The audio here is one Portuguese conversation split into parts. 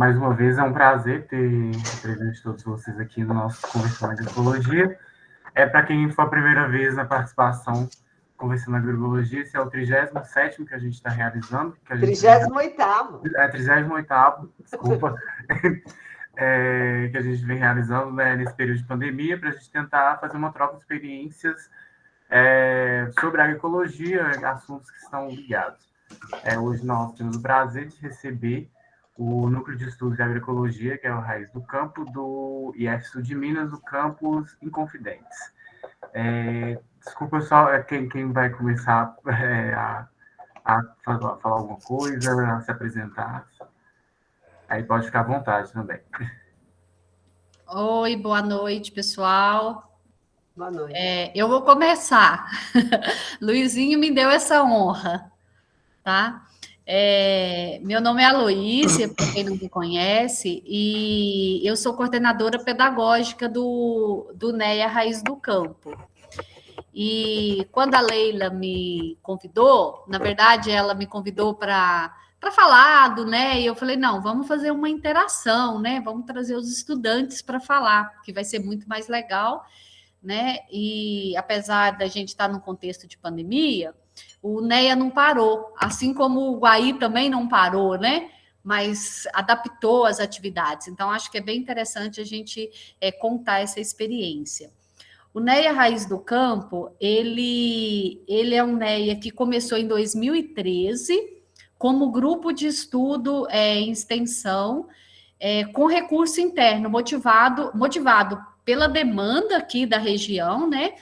Mais uma vez, é um prazer ter presente todos vocês aqui no nosso Conversando Agroecologia. Para quem for a primeira vez na participação Conversando Agroecologia, esse é o 37º que a gente está realizando. 38º. 38º, desculpa. Que a gente vem realizando, né, nesse período de pandemia, para a gente tentar fazer uma troca de experiências sobre agroecologia, assuntos que estão ligados. Hoje nós temos o prazer de receber o Núcleo de Estudos de Agroecologia, que é o Raiz do Campo, do IF Sul de Minas, do campus Inconfidentes. Desculpa só, quem vai começar a falar alguma coisa, a se apresentar. Aí pode ficar à vontade também. Oi, boa noite, pessoal. Boa noite. Eu vou começar. Luizinho me deu essa honra, tá? Meu nome é Aloísia, para quem não me conhece, e eu sou coordenadora pedagógica do NEA Raiz do Campo. E quando a Leila me convidou, na verdade, ela me convidou para falar do NEA, e eu falei, não, vamos fazer uma interação, né? Vamos trazer os estudantes para falar, que vai ser muito mais legal, né? E apesar da gente estar num contexto de pandemia, o NEA não parou, assim como o Guaí também não parou, né? Mas adaptou as atividades. Então, acho que é bem interessante a gente contar essa experiência. O NEA Raiz do Campo, ele é um NEA que começou em 2013 como grupo de estudo em extensão, com recurso interno, motivado pela demanda aqui da região, né?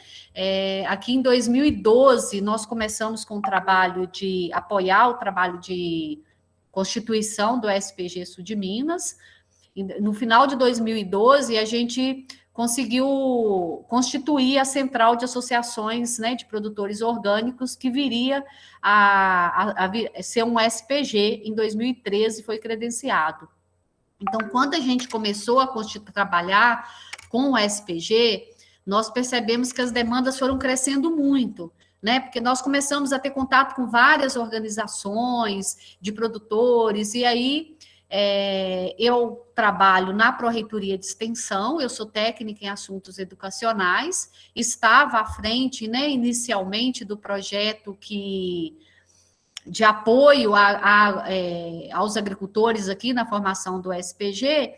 Aqui em 2012, nós começamos com o trabalho de apoiar o trabalho de constituição do SPG Sul de Minas. No final de 2012, a gente conseguiu constituir a central de associações, né, de produtores orgânicos, que viria a ser um SPG em 2013, foi credenciado. Então, quando a gente começou a trabalhar com o SPG, nós percebemos que as demandas foram crescendo muito, né? Porque nós começamos a ter contato com várias organizações de produtores, e aí eu trabalho na Pró-Reitoria de Extensão, eu sou técnica em assuntos educacionais, estava à frente, né, inicialmente, do projeto de apoio aos agricultores aqui na formação do SPG,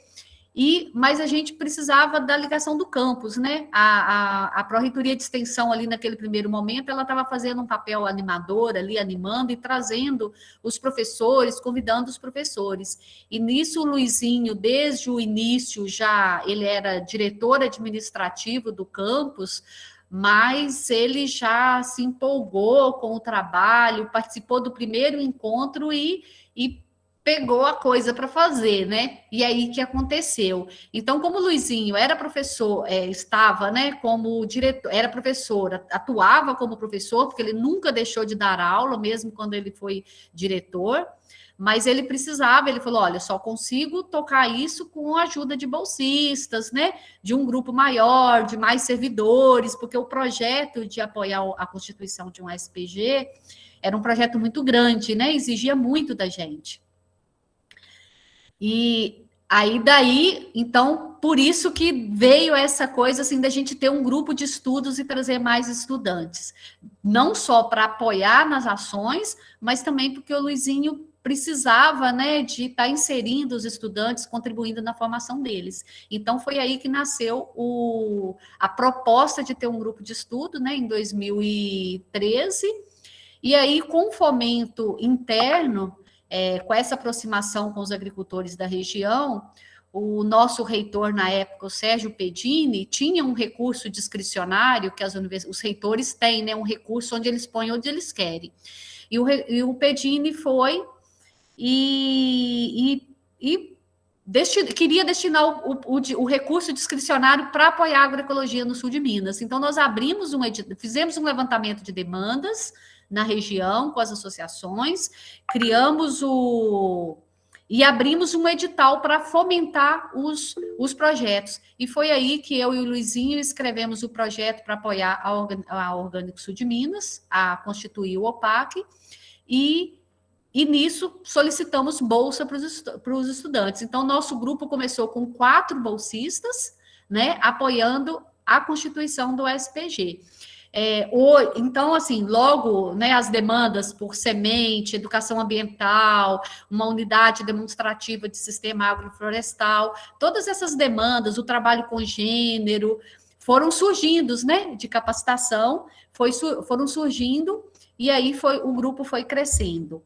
mas a gente precisava da ligação do campus, né? A Pró-Reitoria de Extensão ali naquele primeiro momento, ela estava fazendo um papel animador ali, animando e trazendo os professores, convidando os professores. E nisso o Luizinho, desde o início, ele era diretor administrativo do campus, mas ele já se empolgou com o trabalho, participou do primeiro encontro e pegou a coisa para fazer, né? E aí que aconteceu. Então, como o Luizinho era professor, estava, né, como diretor, era professor, atuava como professor, porque ele nunca deixou de dar aula, mesmo quando ele foi diretor, mas ele falou, olha, só consigo tocar isso com a ajuda de bolsistas, né, de um grupo maior, de mais servidores, porque o projeto de apoiar a constituição de um SPG era um projeto muito grande, né, exigia muito da gente. E daí, então, por isso que veio essa coisa assim da gente ter um grupo de estudos e trazer mais estudantes, não só para apoiar nas ações, mas também porque o Luizinho precisava, né, de estar inserindo os estudantes, contribuindo na formação deles. Então, foi aí que nasceu a proposta de ter um grupo de estudo, né, em 2013, e aí, com o fomento interno, com essa aproximação com os agricultores da região, o nosso reitor, na época, o Sérgio Pedini, tinha um recurso discricionário que os reitores têm, né, um recurso onde eles põem onde eles querem. E o Pedini foi queria destinar o recurso discricionário para apoiar a agroecologia no sul de Minas. Então, nós fizemos um levantamento de demandas na região com as associações, e abrimos um edital para fomentar os projetos. E foi aí que eu e o Luizinho escrevemos o projeto para apoiar a Orgânico Sul de Minas, a constituir o OPAC, e E nisso solicitamos bolsa para os estudantes. Então, nosso grupo começou com 4 bolsistas, né, apoiando a constituição do SPG. Então, assim, logo, né, as demandas por semente, educação ambiental, uma unidade demonstrativa de sistema agroflorestal, todas essas demandas, o trabalho com gênero, foram surgindo, né, de capacitação, foram surgindo, e aí o grupo foi crescendo.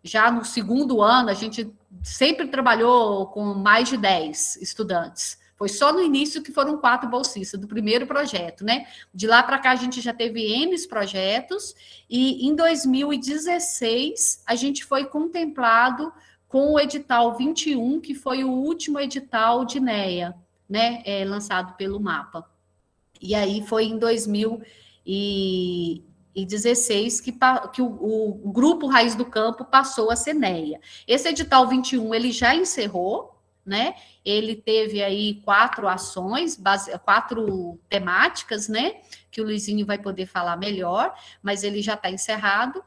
Já no segundo ano, a gente sempre trabalhou com mais de 10 estudantes. Foi só no início que foram 4 bolsistas, do primeiro projeto, né? De lá para cá, a gente já teve N projetos, e em 2016, a gente foi contemplado com o edital 21, que foi o último edital de NEA, né? Lançado pelo MAPA. E aí foi em 2016 que o Grupo Raiz do Campo passou a ser NEA. Esse edital 21, ele já encerrou, né? Ele teve aí 4 ações, 4 temáticas, né? Que o Luizinho vai poder falar melhor, mas ele já está encerrado.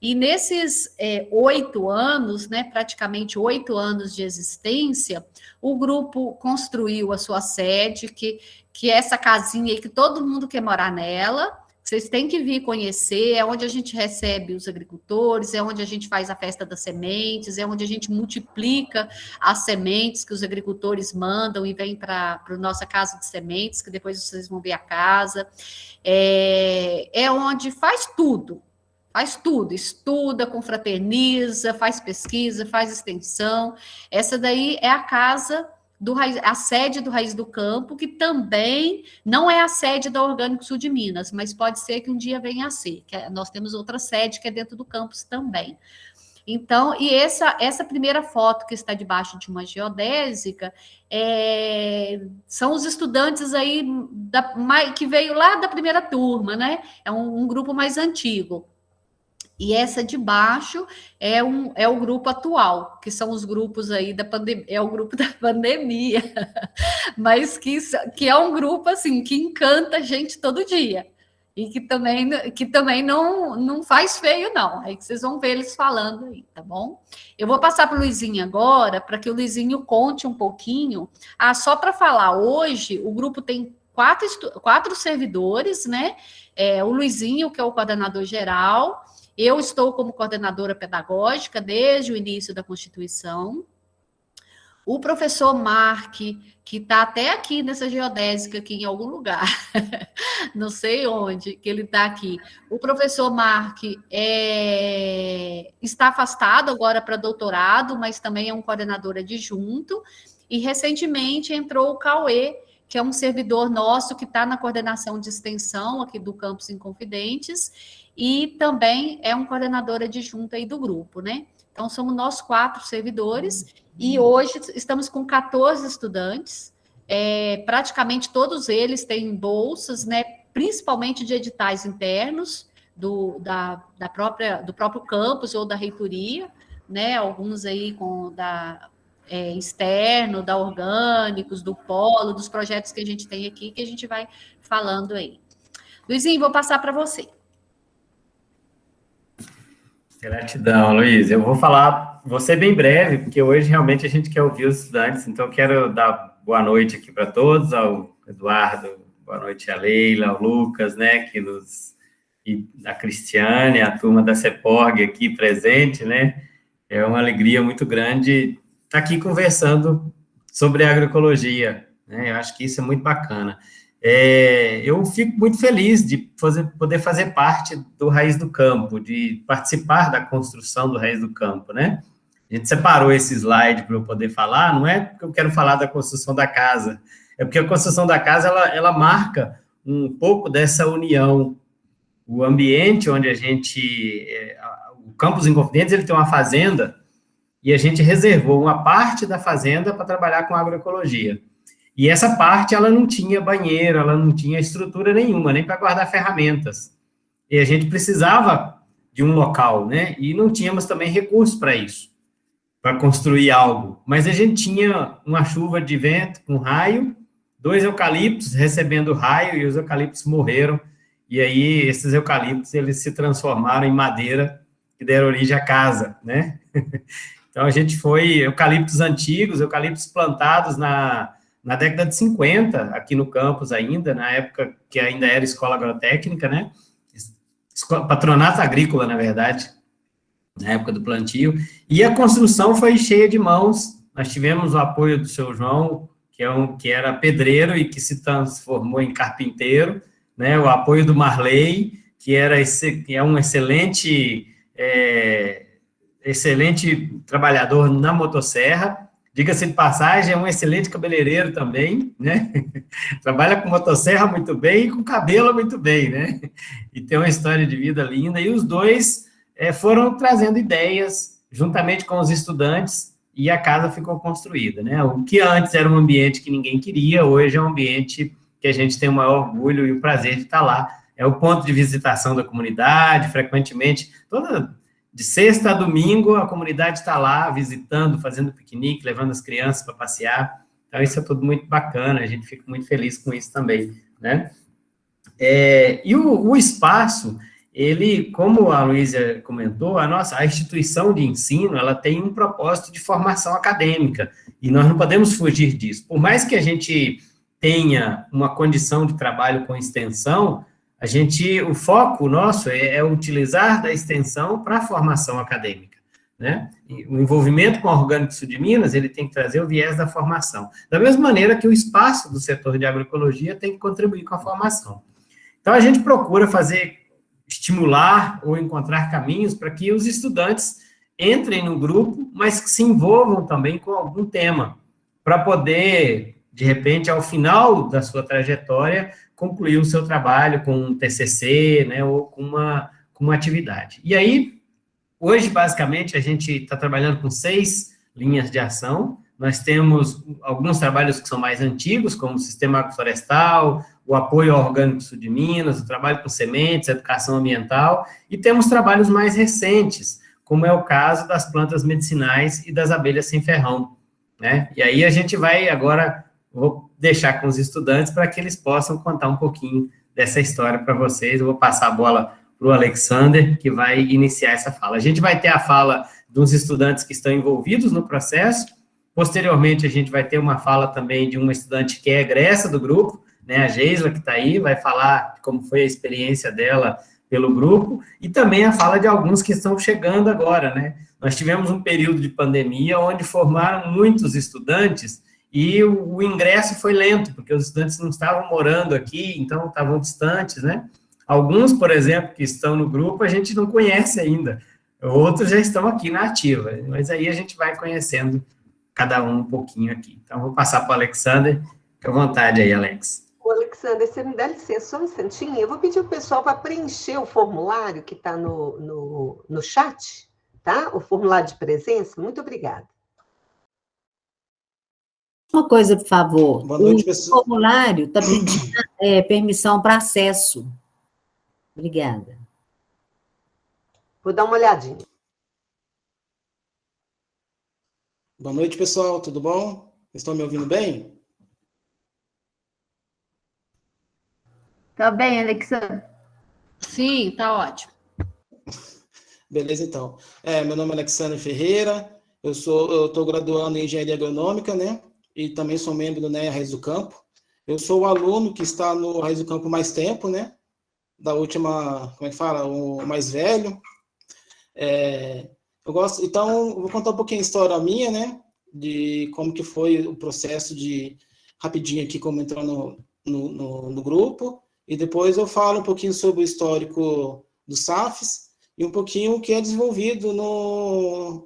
E nesses 8 anos, né? Praticamente 8 anos de existência, o grupo construiu a sua sede, que é essa casinha aí que todo mundo quer morar nela. Vocês têm que vir conhecer, é onde a gente recebe os agricultores, é onde a gente faz a festa das sementes, é onde a gente multiplica as sementes que os agricultores mandam e vem para a nossa casa de sementes, que depois vocês vão ver a casa. É onde faz tudo, estuda, confraterniza, faz pesquisa, faz extensão. Essa daí é a casa a sede do Raiz do Campo, que também não é a sede da Orgânico Sul de Minas, mas pode ser que um dia venha a ser. Nós temos outra sede que é dentro do campus também. Então, e essa primeira foto que está debaixo de uma geodésica são os estudantes aí que veio lá da primeira turma, né? É um grupo mais antigo. E essa de baixo é o grupo atual, que são os grupos aí da pandemia, é o grupo da pandemia, mas que é um grupo assim que encanta a gente todo dia. E que também não faz feio, não. Aí que vocês vão ver eles falando aí, tá bom? Eu vou passar para o Luizinho agora, para que o Luizinho conte um pouquinho. Só para falar, hoje o grupo tem 4 servidores, né? O Luizinho, que é o coordenador geral. Eu estou como coordenadora pedagógica desde o início da Constituição. O professor Mark, que está até aqui nessa geodésica, aqui em algum lugar, não sei onde, que ele está aqui. O professor Mark está afastado agora para doutorado, mas também é um coordenador adjunto. E recentemente entrou o Cauê, que é um servidor nosso que está na coordenação de extensão aqui do Campus Inconfidentes, e também é um coordenador adjunto aí do grupo, né? Então, somos nós 4 servidores, e hoje estamos com 14 estudantes, praticamente todos eles têm bolsas, né? Principalmente de editais internos do próprio campus ou da reitoria, né? Alguns aí externo, da Orgânicos, do Polo, dos projetos que a gente tem aqui, que a gente vai falando aí. Luizinho, vou passar para você. Gratidão, Luiz. Eu vou ser bem breve, porque hoje realmente a gente quer ouvir os estudantes, então quero dar boa noite aqui para todos, ao Eduardo, boa noite à Leila, ao Lucas, né, e a Cristiane, a turma da CEPORG aqui presente, né, é uma alegria muito grande estar aqui conversando sobre agroecologia, né, eu acho que isso é muito bacana. Eu fico muito feliz de poder fazer parte do Raiz do Campo, de participar da construção do Raiz do Campo, né? A gente separou esse slide para eu poder falar, não é porque eu quero falar da construção da casa, é porque a construção da casa, ela marca um pouco dessa união. O ambiente onde o Campus Inconfidentes, ele tem uma fazenda, e a gente reservou uma parte da fazenda para trabalhar com agroecologia. E essa parte, ela não tinha banheiro, ela não tinha estrutura nenhuma, nem para guardar ferramentas. E a gente precisava de um local, né? E não tínhamos também recursos para isso, para construir algo. Mas a gente tinha uma chuva de vento com raio, 2 eucaliptos recebendo raio, e os eucaliptos morreram. E aí, esses eucaliptos, eles se transformaram em madeira, que deram origem à casa, né? Então, a gente foi eucaliptos antigos, eucaliptos plantados na década de 50, aqui no campus ainda, na época que ainda era escola agrotécnica, né? Patronato agrícola, na verdade, na época do plantio. E a construção foi cheia de mãos. Nós tivemos o apoio do seu João, que era pedreiro e que se transformou em carpinteiro, né? O apoio do Marley, que é um excelente trabalhador na motosserra, diga-se de passagem, é um excelente cabeleireiro também, né? Trabalha com motosserra muito bem e com cabelo muito bem, né? E tem uma história de vida linda, e os dois foram trazendo ideias, juntamente com os estudantes, e a casa ficou construída, né? O que antes era um ambiente que ninguém queria, hoje é um ambiente que a gente tem o maior orgulho e o prazer de estar lá. É o ponto de visitação da comunidade, frequentemente, de sexta a domingo, a comunidade está lá visitando, fazendo piquenique, levando as crianças para passear. Então, isso é tudo muito bacana, a gente fica muito feliz com isso também, né? E o espaço, ele, como a Luísa comentou, a instituição de ensino, ela tem um propósito de formação acadêmica, e nós não podemos fugir disso. Por mais que a gente tenha uma condição de trabalho com extensão, o foco nosso é utilizar da extensão para a formação acadêmica, né? E o envolvimento com o Orgânico Sul de Minas, ele tem que trazer o viés da formação. Da mesma maneira que o espaço do setor de agroecologia tem que contribuir com a formação. Então, a gente procura estimular ou encontrar caminhos para que os estudantes entrem no grupo, mas que se envolvam também com algum tema, para poder, de repente, ao final da sua trajetória, concluir o seu trabalho com um TCC, né, ou com uma atividade. E aí, hoje, basicamente, a gente está trabalhando com 6 linhas de ação. Nós temos alguns trabalhos que são mais antigos, como o Sistema Agroflorestal, o apoio ao Orgânico Sul de Minas, o trabalho com sementes, educação ambiental, e temos trabalhos mais recentes, como é o caso das plantas medicinais e das abelhas sem ferrão, né? E aí a gente vai agora, vou deixar com os estudantes para que eles possam contar um pouquinho dessa história para vocês. Eu vou passar a bola para o Alexander, que vai iniciar essa fala. A gente vai ter a fala dos estudantes que estão envolvidos no processo. Posteriormente, a gente vai ter uma fala também de uma estudante que é egressa do grupo, né, a Geisla, que está aí, vai falar como foi a experiência dela pelo grupo, e também a fala de alguns que estão chegando agora, né? Nós tivemos um período de pandemia onde formaram muitos estudantes, e o ingresso foi lento, porque os estudantes não estavam morando aqui, então estavam distantes, né? Alguns, por exemplo, que estão no grupo, a gente não conhece ainda, outros já estão aqui na ativa, mas aí a gente vai conhecendo cada um pouquinho aqui. Então, vou passar para o Alexander, fica à vontade aí, Alex. Ô, Alexander, você me dá licença só um instantinho? Eu vou pedir o pessoal para preencher o formulário que está no chat, tá? O formulário de presença. Muito obrigada. Uma coisa, por favor. Boa noite, o pessoal. formulário está pedindo permissão para acesso. Obrigada. Vou dar uma olhadinha. Boa noite, pessoal. Tudo bom? Estão me ouvindo bem? Tá bem, Alexandre? Sim, tá ótimo. Beleza, então. Meu nome é Alexandre Ferreira, eu estou graduando em Engenharia Agronômica, né? E também sou membro do NEA Raiz do Campo. Eu sou o aluno que está no Raiz do Campo mais tempo, né? Da última, como é que fala? O mais velho. Então, eu vou contar um pouquinho a história minha, né? De como que foi o processo rapidinho aqui, como entrar no grupo. E depois eu falo um pouquinho sobre o histórico do SAFs e um pouquinho o que é desenvolvido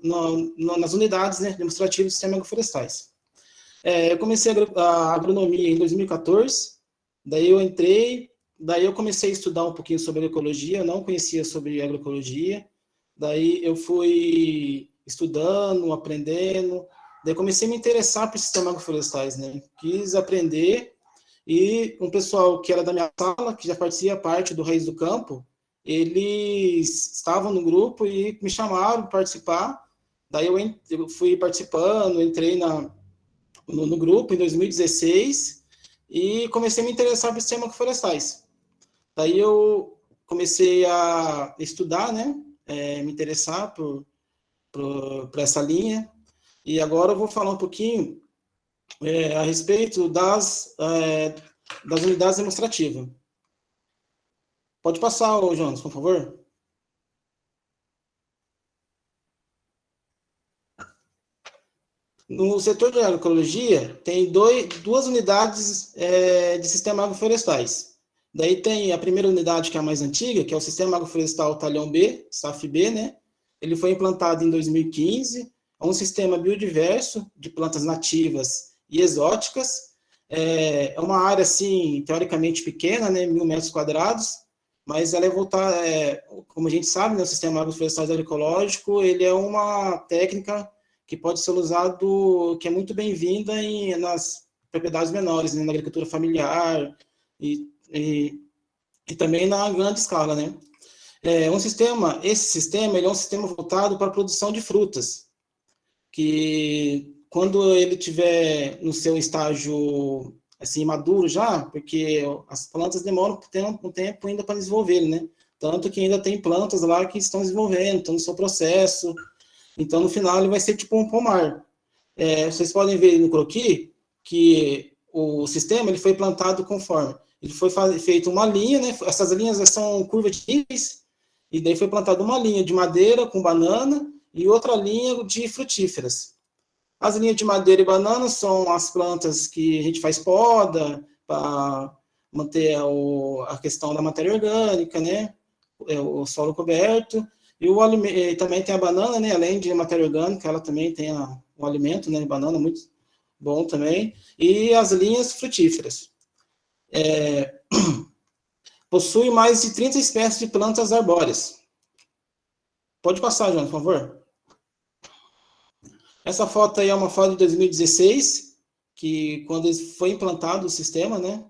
nas unidades, né, demonstrativas do Sistema Agroflorestais. Eu comecei a agronomia em 2014, daí eu comecei a estudar um pouquinho sobre agroecologia, eu não conhecia sobre agroecologia, daí eu fui estudando, aprendendo, daí comecei a me interessar por Sistema Agroflorestais, né, quis aprender. E um pessoal que era da minha sala, que já fazia parte do Raiz do Campo, eles estavam no grupo e me chamaram para participar. Daí eu fui participando, entrei no grupo em 2016 e comecei a me interessar por Sistema Agroflorestais. Daí eu comecei a estudar, né? me interessar por essa linha. E agora eu vou falar um pouquinho a respeito das unidades demonstrativas. Pode passar, Jonas, por favor. No setor de agroecologia, tem duas unidades de sistema agroflorestais. Daí tem a primeira unidade, que é a mais antiga, que é o Sistema Agroflorestal Talhão B, SAF-B, né? Ele foi implantado em 2015, é um sistema biodiverso de plantas nativas e exóticas. É uma área, assim, teoricamente pequena, né? 1.000 metros quadrados, mas ela é voltada, como a gente sabe, né? O Sistema Agroflorestal Agroecológico, ele é uma técnica que pode ser usado, que é muito bem-vinda nas propriedades menores, né, na agricultura familiar e também na grande escala, né? Esse sistema, ele é um sistema voltado para a produção de frutas, que quando ele tiver no seu estágio, assim, maduro já, porque as plantas demoram um tempo ainda para desenvolver, né? Tanto que ainda tem plantas lá que estão desenvolvendo, estão no seu processo. Então, no final, ele vai ser tipo um pomar. Vocês podem ver no croquis que o sistema ele foi plantado conforme. Ele foi feito uma linha, né? Essas linhas são curvas de níveis, e daí foi plantada uma linha de madeira com banana e outra linha de frutíferas. As linhas de madeira e banana são as plantas que a gente faz poda para manter a questão da matéria orgânica, né? O solo coberto. E também tem a banana, né? Além de matéria orgânica, ela também tem um alimento, né? Banana muito bom também. E as linhas frutíferas. Possui mais de 30 espécies de plantas arbóreas. Pode passar, João, por favor. Essa foto aí é uma foto de 2016, que quando foi implantado o sistema, né?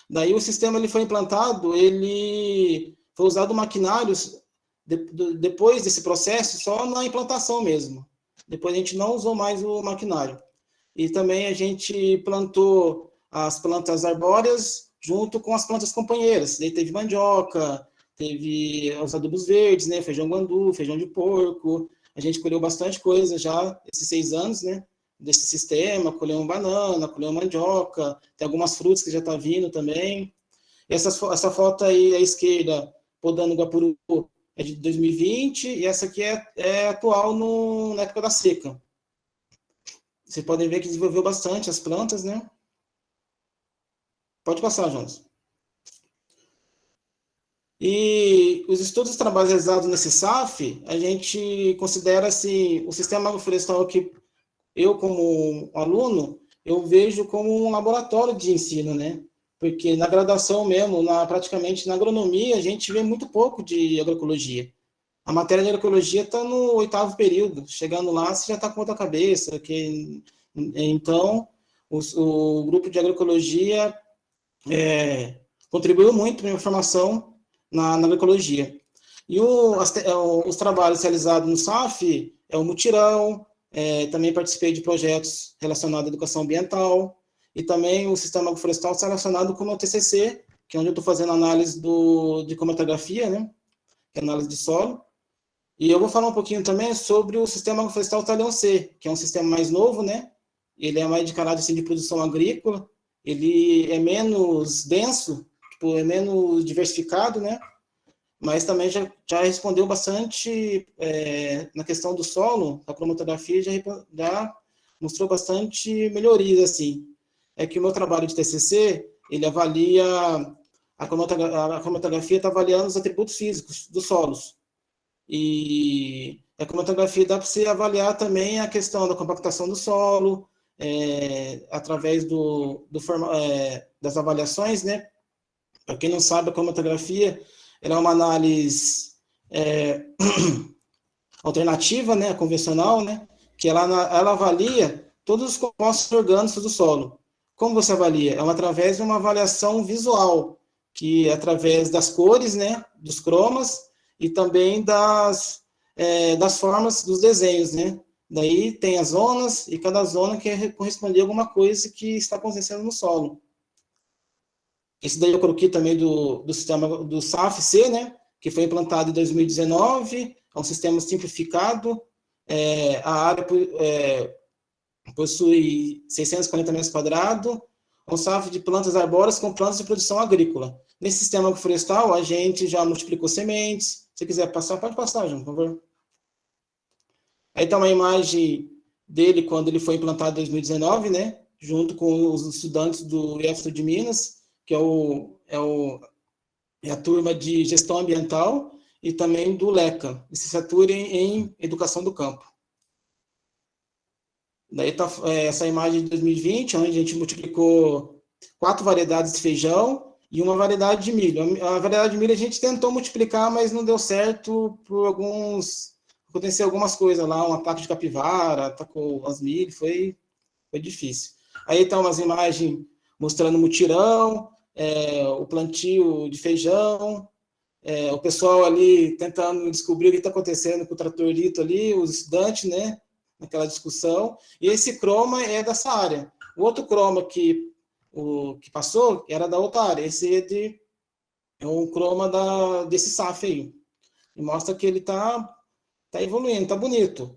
Daí o sistema ele foi implantado, ele foi usado maquinários depois desse processo, só na implantação mesmo. Depois a gente não usou mais o maquinário. E também a gente plantou as plantas arbóreas junto com as plantas companheiras. Daí teve mandioca, teve os adubos verdes, né? Feijão guandu, feijão de porco. A gente colheu bastante coisa já esses 6 anos, né? Desse sistema, colheu banana, colheu mandioca, tem algumas frutas que já tá vindo também. Essa foto aí à esquerda, podando guapuru, é de 2020, e essa aqui é atual na época da seca. Vocês podem ver que desenvolveu bastante as plantas, né? Pode passar, Jonas. E os estudos e trabalhos realizados nesse SAF, a gente considera, assim, o sistema agroflorestal que eu, como aluno, eu vejo como um laboratório de ensino, né? Porque na graduação mesmo, praticamente na agronomia, a gente vê muito pouco de agroecologia. A matéria de agroecologia está no 8º período. Chegando lá, você já está com outra cabeça. Então, o grupo de agroecologia contribuiu muito para a minha formação na agroecologia. E os trabalhos realizados no SAF é o mutirão, também participei de projetos relacionados à educação ambiental, e também o sistema agroflorestal está relacionado com o meu TCC, que é onde eu estou fazendo análise de cromatografia, né, que é análise de solo. E eu vou falar um pouquinho também sobre o sistema agroflorestal Talhão C, que é um sistema mais novo, né, ele é mais de caráter assim, de produção agrícola, ele é menos denso, tipo, é menos diversificado, né, mas também já respondeu bastante na questão do solo, a cromatografia já mostrou bastante melhorias, assim. É que o meu trabalho de TCC, ele avalia, a cromatografia está avaliando os atributos físicos dos solos. E a cromatografia dá para você avaliar também a questão da compactação do solo, através das avaliações, né? Para quem não sabe, a cromatografia ela é uma análise alternativa, né, convencional, né, que ela avalia todos os compostos orgânicos do solo. Como você avalia? É através de uma avaliação visual, que é através das cores, né, dos cromas, e também das formas dos desenhos, né. Daí tem as zonas, e cada zona quer corresponder a alguma coisa que está acontecendo no solo. Esse daí eu coloquei também do sistema do SAF-C, né? que foi implantado em 2019, é um sistema simplificado, a área possui 640 metros quadrados, um safra de plantas arbóreas com plantas de produção agrícola. Nesse sistema agroflorestal, a gente já multiplicou sementes. Se quiser passar, pode passar, João, por favor. Aí está uma imagem dele quando ele foi implantado em 2019, né? Junto com os estudantes do IEFSU de Minas, que é a turma de gestão ambiental, e também do LECA, licenciatura em educação do campo. Daí está essa imagem de 2020, onde a gente multiplicou 4 variedades de feijão e uma variedade de milho. A variedade de milho a gente tentou multiplicar, mas não deu certo aconteceu algumas coisas lá, um ataque de capivara, atacou as milho, foi difícil. Aí estão umas imagens mostrando o mutirão, o plantio de feijão, o pessoal ali tentando descobrir o que está acontecendo com o tratorito ali, os estudantes, né, naquela discussão, e esse croma é dessa área. O outro croma que passou era da outra área, esse é um croma desse SAF aí, e mostra que ele está evoluindo, está bonito.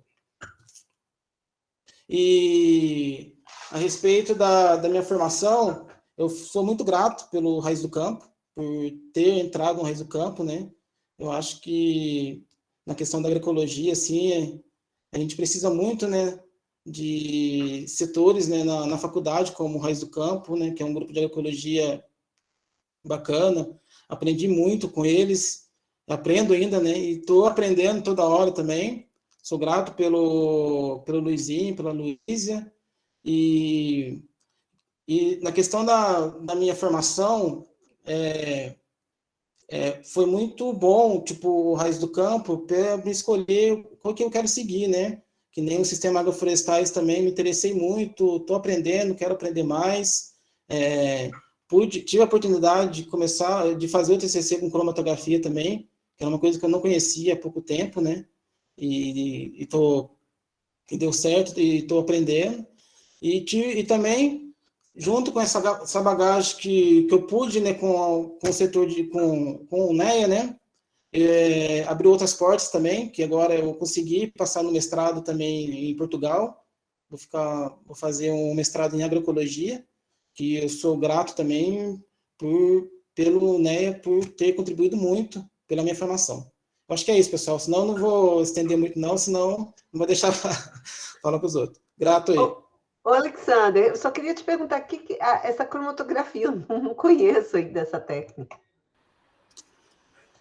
E a respeito da minha formação, eu sou muito grato pelo Raiz do Campo, por ter entrado no Raiz do Campo, né? Eu acho que na questão da agroecologia, assim, a gente precisa muito, né, de setores, né, na faculdade, como o Raiz do Campo, né, que é um grupo de agroecologia bacana. Aprendi muito com eles, aprendo ainda, né, e estou aprendendo toda hora também. Sou grato pelo Luizinho, pela Luísia, e na questão da minha formação, foi muito bom, tipo, o Raiz do Campo, para me escolher qual que eu quero seguir, né? Que nem o sistema agroflorestais também, me interessei muito, estou aprendendo, quero aprender mais. Tive a oportunidade de fazer o TCC com cromatografia também, que era uma coisa que eu não conhecia há pouco tempo, né? E deu certo, e estou aprendendo. E também, junto com essa bagagem que eu pude, né, com o setor com o NEA, né, abriu outras portas também, que agora eu consegui passar no mestrado também em Portugal. Vou fazer um mestrado em agroecologia, que eu sou grato também pelo NEA, por ter contribuído muito pela minha formação. Eu acho que é isso, pessoal, senão eu não vou estender muito não, senão não vou deixar falar para os outros. Grato aí. Ô, Alexander, eu só queria te perguntar essa cromatografia, eu não conheço ainda essa técnica.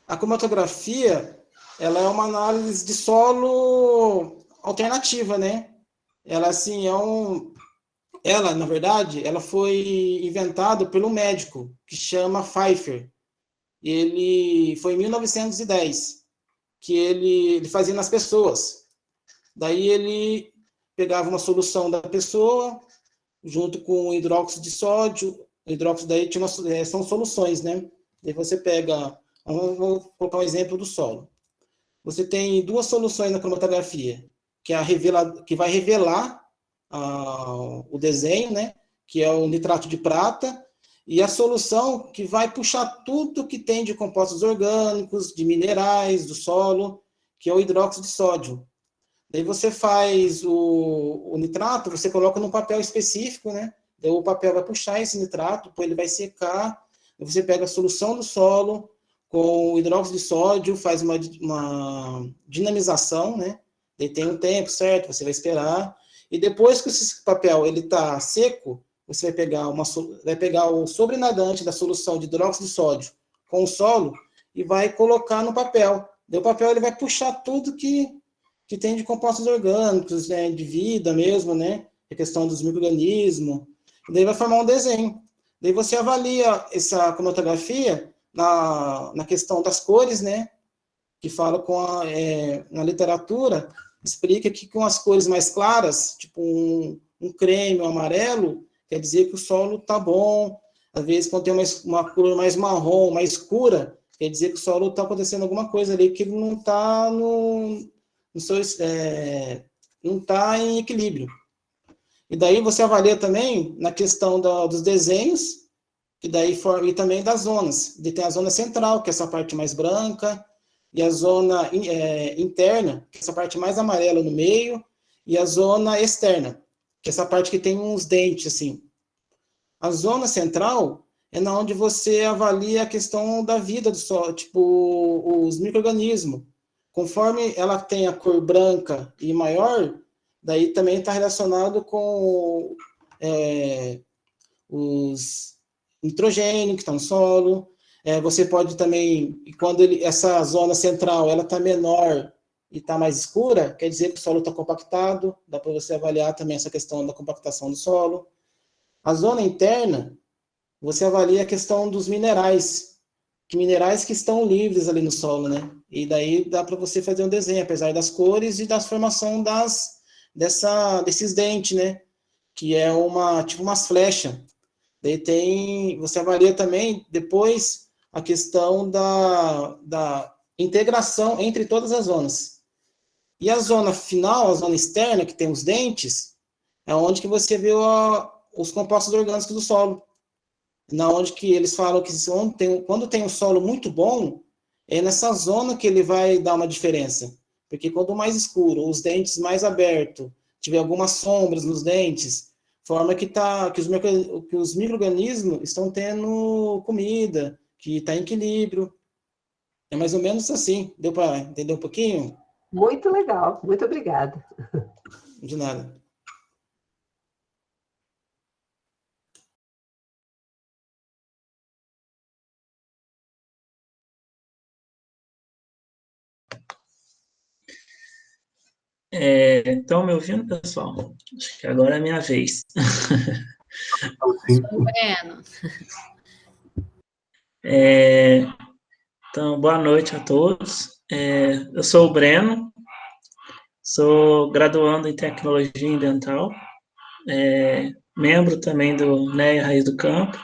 A cromatografia, ela é uma análise de solo alternativa, né? Ela, assim, na verdade, ela foi inventada por um médico que chama Pfeiffer. Ele foi em 1910, que ele fazia nas pessoas. Daí ele pegava uma solução da pessoa, junto com o hidróxido de sódio. O hidróxido daí são soluções, né? Daí você pega, vou colocar um exemplo do solo. Você tem 2 soluções na cromatografia, que vai revelar o desenho, né? Que é o nitrato de prata, e a solução que vai puxar tudo que tem de compostos orgânicos, de minerais, do solo, que é o hidróxido de sódio. Daí você faz o nitrato, você coloca num papel específico, né? Daí o papel vai puxar esse nitrato, depois ele vai secar, você pega a solução do solo com o hidróxido de sódio, faz uma dinamização, né? Daí tem um tempo certo, você vai esperar, e depois que esse papel está seco, você vai pegar o sobrenadante da solução de hidróxido de sódio com o solo e vai colocar no papel. Daí o papel ele vai puxar tudo que tem de compostos orgânicos, né, de vida mesmo, né, a questão dos micro-organismos, daí vai formar um desenho. Daí você avalia essa cromatografia na questão das cores, né, que fala na literatura, explica que com as cores mais claras, tipo um creme, um amarelo, quer dizer que o solo está bom. Às vezes, quando tem uma cor mais marrom, mais escura, quer dizer que o solo está acontecendo alguma coisa ali que ele não está não está em equilíbrio. E daí você avalia também na questão dos desenhos, e também das zonas. E tem a zona central, que é essa parte mais branca, e a zona interna, que é essa parte mais amarela no meio, e a zona externa, que é essa parte que tem uns dentes, assim. A zona central é na onde você avalia a questão da vida do solo, tipo, os micro-organismos. Conforme ela tem a cor branca e maior, daí também está relacionado com os nitrogênio que está no solo. Você pode também, quando essa zona central ela está menor e está mais escura, quer dizer que o solo está compactado, dá para você avaliar também essa questão da compactação do solo. A zona interna, você avalia a questão dos minerais, que estão livres ali no solo, né? E daí dá para você fazer um desenho, apesar das cores e da formação desses dentes, né? Que é tipo umas flechas. Daí você avalia também depois a questão da integração entre todas as zonas. E a zona final, a zona externa, que tem os dentes, é onde que você vê os compostos orgânicos do solo. Na onde que eles falam que quando tem um solo muito bom, é nessa zona que ele vai dar uma diferença. Porque quanto mais escuro, os dentes mais abertos, tiver algumas sombras nos dentes, forma que os micro-organismos estão tendo comida, que está em equilíbrio. É mais ou menos assim. Deu para entender um pouquinho? Muito legal, muito obrigada. De nada. Estão me ouvindo, pessoal? Acho que agora é a minha vez. Breno. Então, boa noite a todos. Eu sou o Breno, sou graduando em Tecnologia Ambiental, membro também do NEA Raiz do Campo.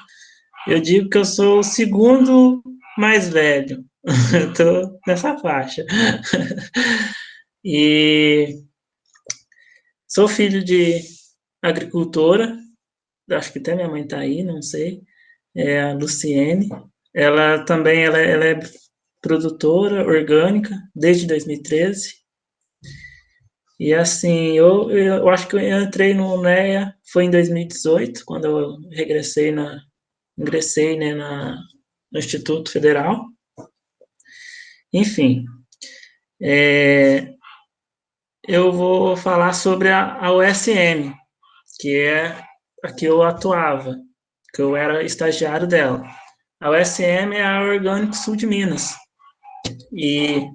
Eu digo que eu sou o segundo mais velho, estou nessa faixa. E sou filho de agricultora, acho que até minha mãe está aí, não sei, é a Luciene. Ela também ela é produtora orgânica desde 2013. E assim, eu acho que eu entrei no NEA, foi em 2018, quando eu ingressei no Instituto Federal. Enfim, eu vou falar sobre a USM, que é a que eu atuava, que eu era estagiário dela. A USM é a Orgânico Sul de Minas. E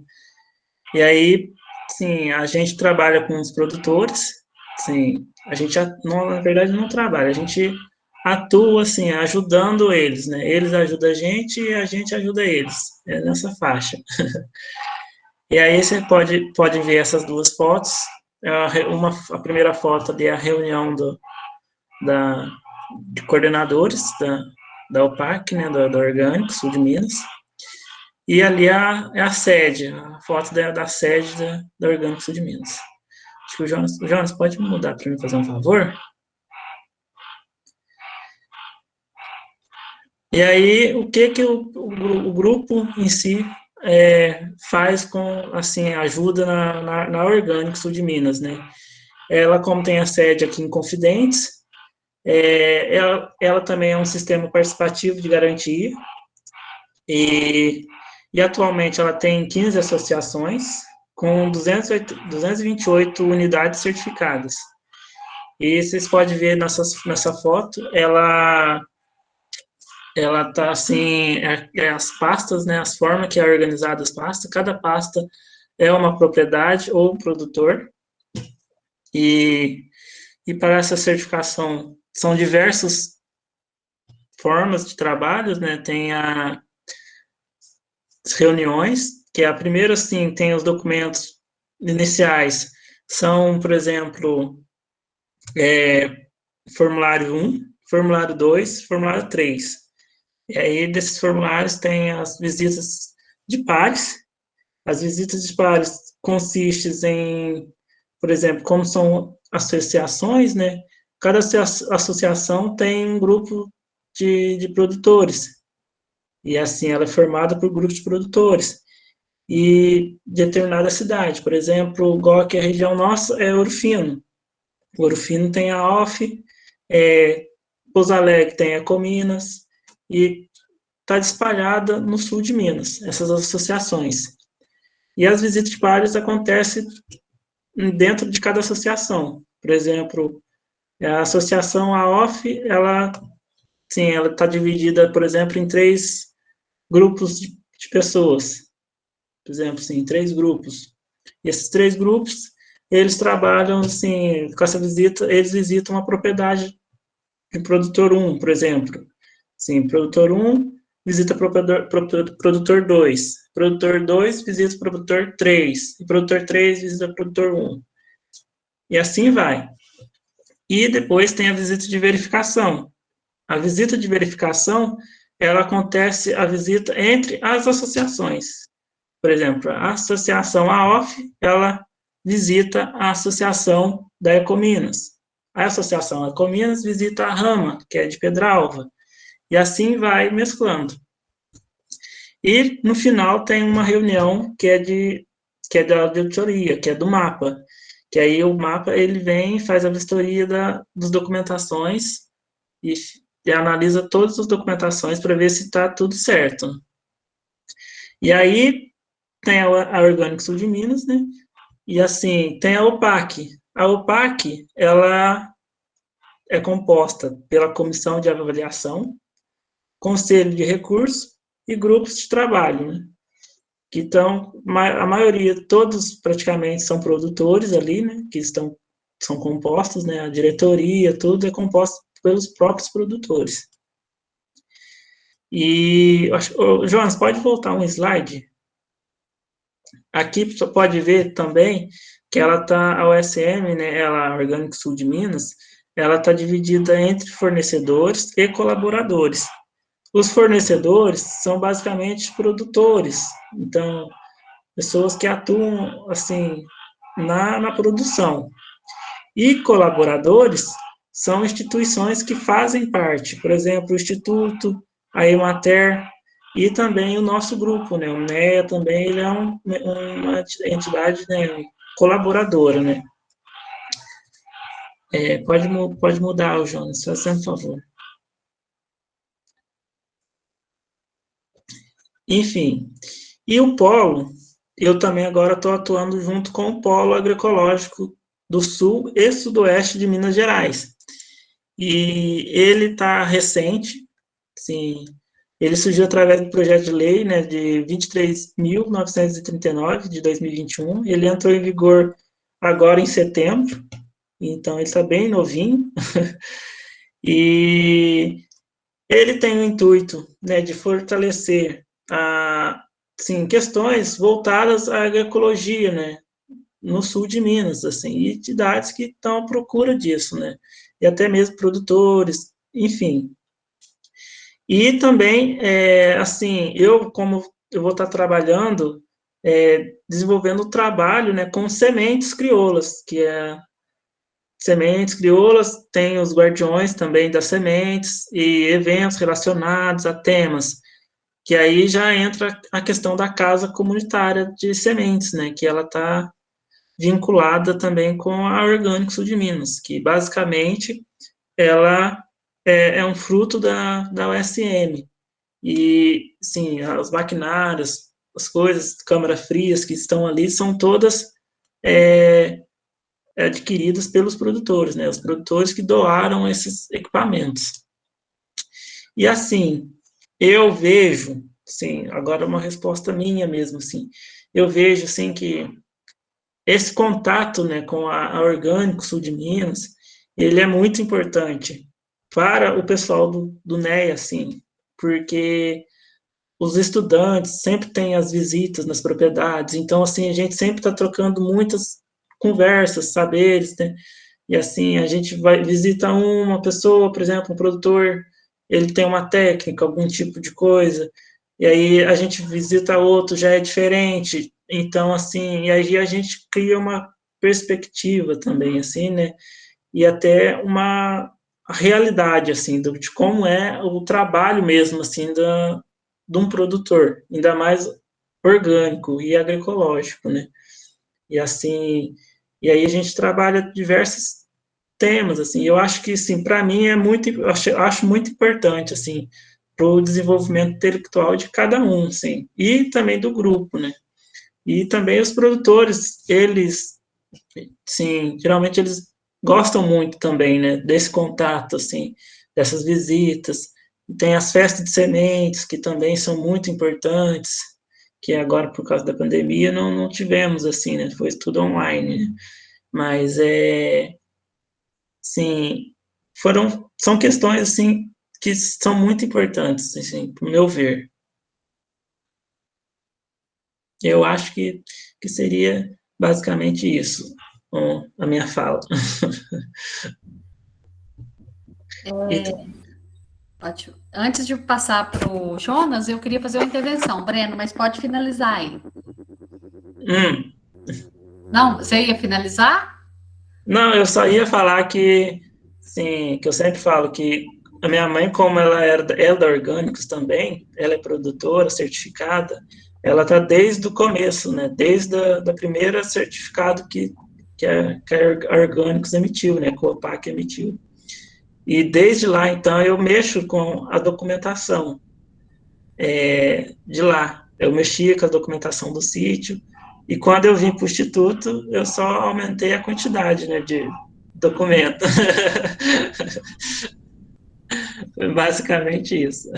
aí, sim, a gente trabalha com os produtores, sim, a gente, na verdade, não trabalha, a gente atua, assim, ajudando eles, né? Eles ajudam a gente e a gente ajuda eles, é nessa faixa. E aí você pode ver essas duas fotos. A primeira foto ali é a reunião de coordenadores da OPAC, né, do Orgânico Sul de Minas. E ali é a sede, a foto da sede da Orgânico Sul de Minas. Acho que o Jonas pode me mudar para mim fazer um favor? E aí, o que o grupo em si faz com, assim, ajuda na Orgânico Sul de Minas, né? Ela, como tem a sede aqui em Confidentes, ela também é um sistema participativo de garantia, e atualmente ela tem 15 associações, com 228 unidades certificadas. E vocês podem ver nessa foto, ela tá assim, as pastas, né, as formas que é organizada as pastas, cada pasta é uma propriedade ou um produtor, e para essa certificação são diversas formas de trabalho, né, tem as reuniões, que é a primeira, assim, tem os documentos iniciais, são, por exemplo, formulário 1, formulário 2, formulário 3. E aí, desses formulários, tem as visitas de pares. As visitas de pares consistem em, por exemplo, como são associações, né? Cada associação tem um grupo de produtores. E assim, ela é formada por grupos de produtores. e determinada cidade. Por exemplo, igual aqui a região nossa é Ouro Fino. Ouro Fino tem a OFF, Pouso Alegre tem a Ecominas, e está espalhada no sul de Minas, essas associações. E as visitas de pares acontecem dentro de cada associação. Por exemplo, a associação AOF, ela está dividida, por exemplo, em 3 grupos de pessoas. Por exemplo, assim, 3 grupos. E esses 3 grupos, eles trabalham, assim, com essa visita, eles visitam a propriedade de produtor 1, por exemplo. Sim, produtor 1 visita produtor 2. Produtor 2 visita produtor 3. E produtor 3 visita produtor 1. E assim vai. E depois tem a visita de verificação. A visita de verificação, ela acontece, a visita entre as associações. Por exemplo, a associação AOF, ela visita a associação da Ecominas. A associação Ecominas visita a Rama, que é de Pedralva. E assim vai mesclando. E, no final, tem uma reunião que é da auditoria, que é do mapa. Que aí o mapa, ele vem e faz a vistoria das documentações e analisa todas as documentações para ver se está tudo certo. E aí, tem a Orgânico Sul de Minas, né? E, assim, tem a OPAC. A OPAC, ela é composta pela Comissão de Avaliação, Conselho de Recursos e grupos de trabalho, né? Então, a maioria, todos praticamente são produtores ali, né? Que são compostos, né? A diretoria, tudo é composto pelos próprios produtores. E, Jonas, pode voltar um slide? Aqui você pode ver também que ela tá, a OSM, né? A Orgânico Sul de Minas, ela está dividida entre fornecedores e colaboradores. Os fornecedores são basicamente produtores, então, pessoas que atuam, assim, na produção. E colaboradores são instituições que fazem parte, por exemplo, o Instituto, a Emater, e também o nosso grupo, né, o NEA também, ele é uma entidade, né, colaboradora, né. Pode mudar, Jonas, fazendo favor. Enfim, e o polo, eu também agora estou atuando junto com o polo agroecológico do sul e sudoeste de Minas Gerais. E ele está recente, sim, ele surgiu através do projeto de lei, né, de 23.939, de 2021, ele entrou em vigor agora em setembro, então ele está bem novinho, e ele tem o intuito, né, de fortalecer questões voltadas à agroecologia, né, no sul de Minas, assim, e entidades que estão à procura disso, né, e até mesmo produtores, enfim. E também, como eu vou estar trabalhando, desenvolvendo o trabalho, né, com sementes crioulas, que é sementes crioulas, tem os guardiões também das sementes e eventos relacionados a temas, que aí já entra a questão da casa comunitária de sementes, né, que ela está vinculada também com a Orgânico Sul de Minas, que basicamente ela é um fruto da OSM. E, sim, os maquinários, as coisas, câmara frias que estão ali, são todas adquiridas pelos produtores, né, os produtores que doaram esses equipamentos. E, assim, eu vejo, sim, agora uma resposta minha mesmo, assim, eu vejo, assim, que esse contato, né, com a Orgânico Sul de Minas, ele é muito importante para o pessoal do NEA, assim, porque os estudantes sempre têm as visitas nas propriedades, então, assim, a gente sempre está trocando muitas conversas, saberes, né, e, assim, a gente visita uma pessoa, por exemplo, um produtor, ele tem uma técnica, algum tipo de coisa, e aí a gente visita outro, já é diferente, então, assim, e aí a gente cria uma perspectiva também, assim, né, e até uma realidade, assim, de como é o trabalho mesmo, assim, de um produtor, ainda mais orgânico e agroecológico, né? E assim, e aí a gente trabalha diversos temas, assim, eu acho que, assim, para mim acho muito importante, assim, para o desenvolvimento intelectual de cada um, assim, e também do grupo, né? E também os produtores, eles, sim, geralmente eles gostam muito também, né, desse contato, assim, dessas visitas. Tem as festas de sementes, que também são muito importantes, que agora, por causa da pandemia, não tivemos, assim, né, foi tudo online, né? Mas, sim, são questões, assim, que são muito importantes, assim, para o meu ver. Eu acho que seria basicamente isso, a minha fala. Ótimo. Antes de passar para o Jonas, eu queria fazer uma intervenção. Breno, mas pode finalizar aí. Hum, Não, você ia finalizar? não, eu só ia falar que, sim, que eu sempre falo que a minha mãe, como ela é da Orgânicos também, ela é produtora certificada, ela está desde o começo, né? Desde da primeira certificado que a Orgânicos emitiu, né? Que o OPAC emitiu. E desde lá, então, eu mexo com a documentação de lá. Eu mexia com a documentação do sítio, e quando eu vim para o Instituto, eu só aumentei a quantidade, né, de documento. Foi basicamente isso.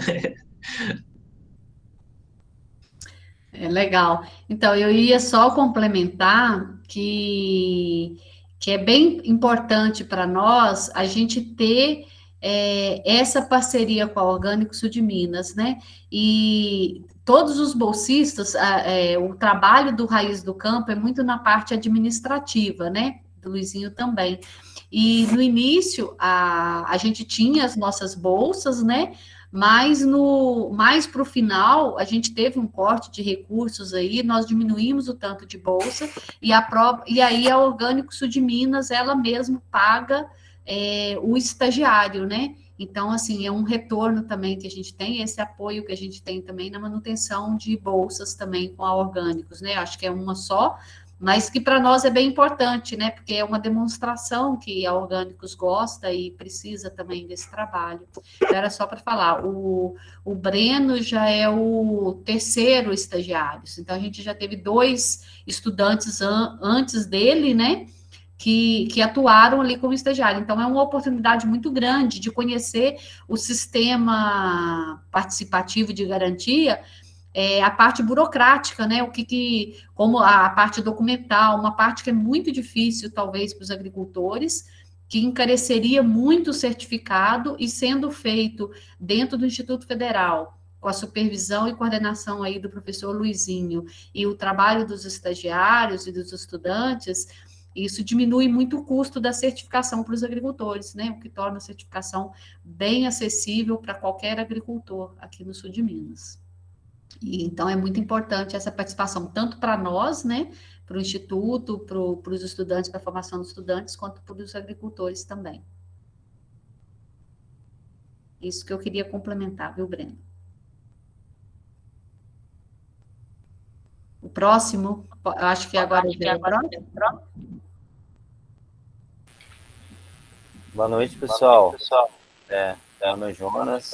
É legal. Então, eu ia só complementar que é bem importante para nós a gente ter essa parceria com a Orgânico Sul de Minas, né? E todos os bolsistas, o trabalho do Raiz do Campo é muito na parte administrativa, né? Do Luizinho também. E no início, a gente tinha as nossas bolsas, né? Mas mais para o final, a gente teve um corte de recursos aí, nós diminuímos o tanto de bolsa, e aí a Orgânico Sul de Minas, ela mesmo paga o estagiário, né? Então, assim, é um retorno também que a gente tem, esse apoio que a gente tem também na manutenção de bolsas também com a Orgânicos, né? Acho que é uma só, mas que para nós é bem importante, né? Porque é uma demonstração que a Orgânicos gosta e precisa também desse trabalho. Então, era só para falar, o Breno já é o terceiro estagiário, então a gente já teve 2 estudantes antes dele, né? Que atuaram ali como estagiário. Então, é uma oportunidade muito grande de conhecer o sistema participativo de garantia, a parte burocrática, né? Como a parte documental, uma parte que é muito difícil, talvez, para os agricultores, que encareceria muito o certificado e sendo feito dentro do Instituto Federal, com a supervisão e coordenação aí do professor Luizinho, e o trabalho dos estagiários e dos estudantes, isso diminui muito o custo da certificação para os agricultores, né? O que torna a certificação bem acessível para qualquer agricultor aqui no sul de Minas. E, então, é muito importante essa participação, tanto para nós, né, para o Instituto, para os estudantes, para a formação dos estudantes, quanto para os agricultores também. Isso que eu queria complementar, viu, Breno? O próximo, eu acho que agora é o próximo. Boa noite, pessoal. Meu nome é Jonas.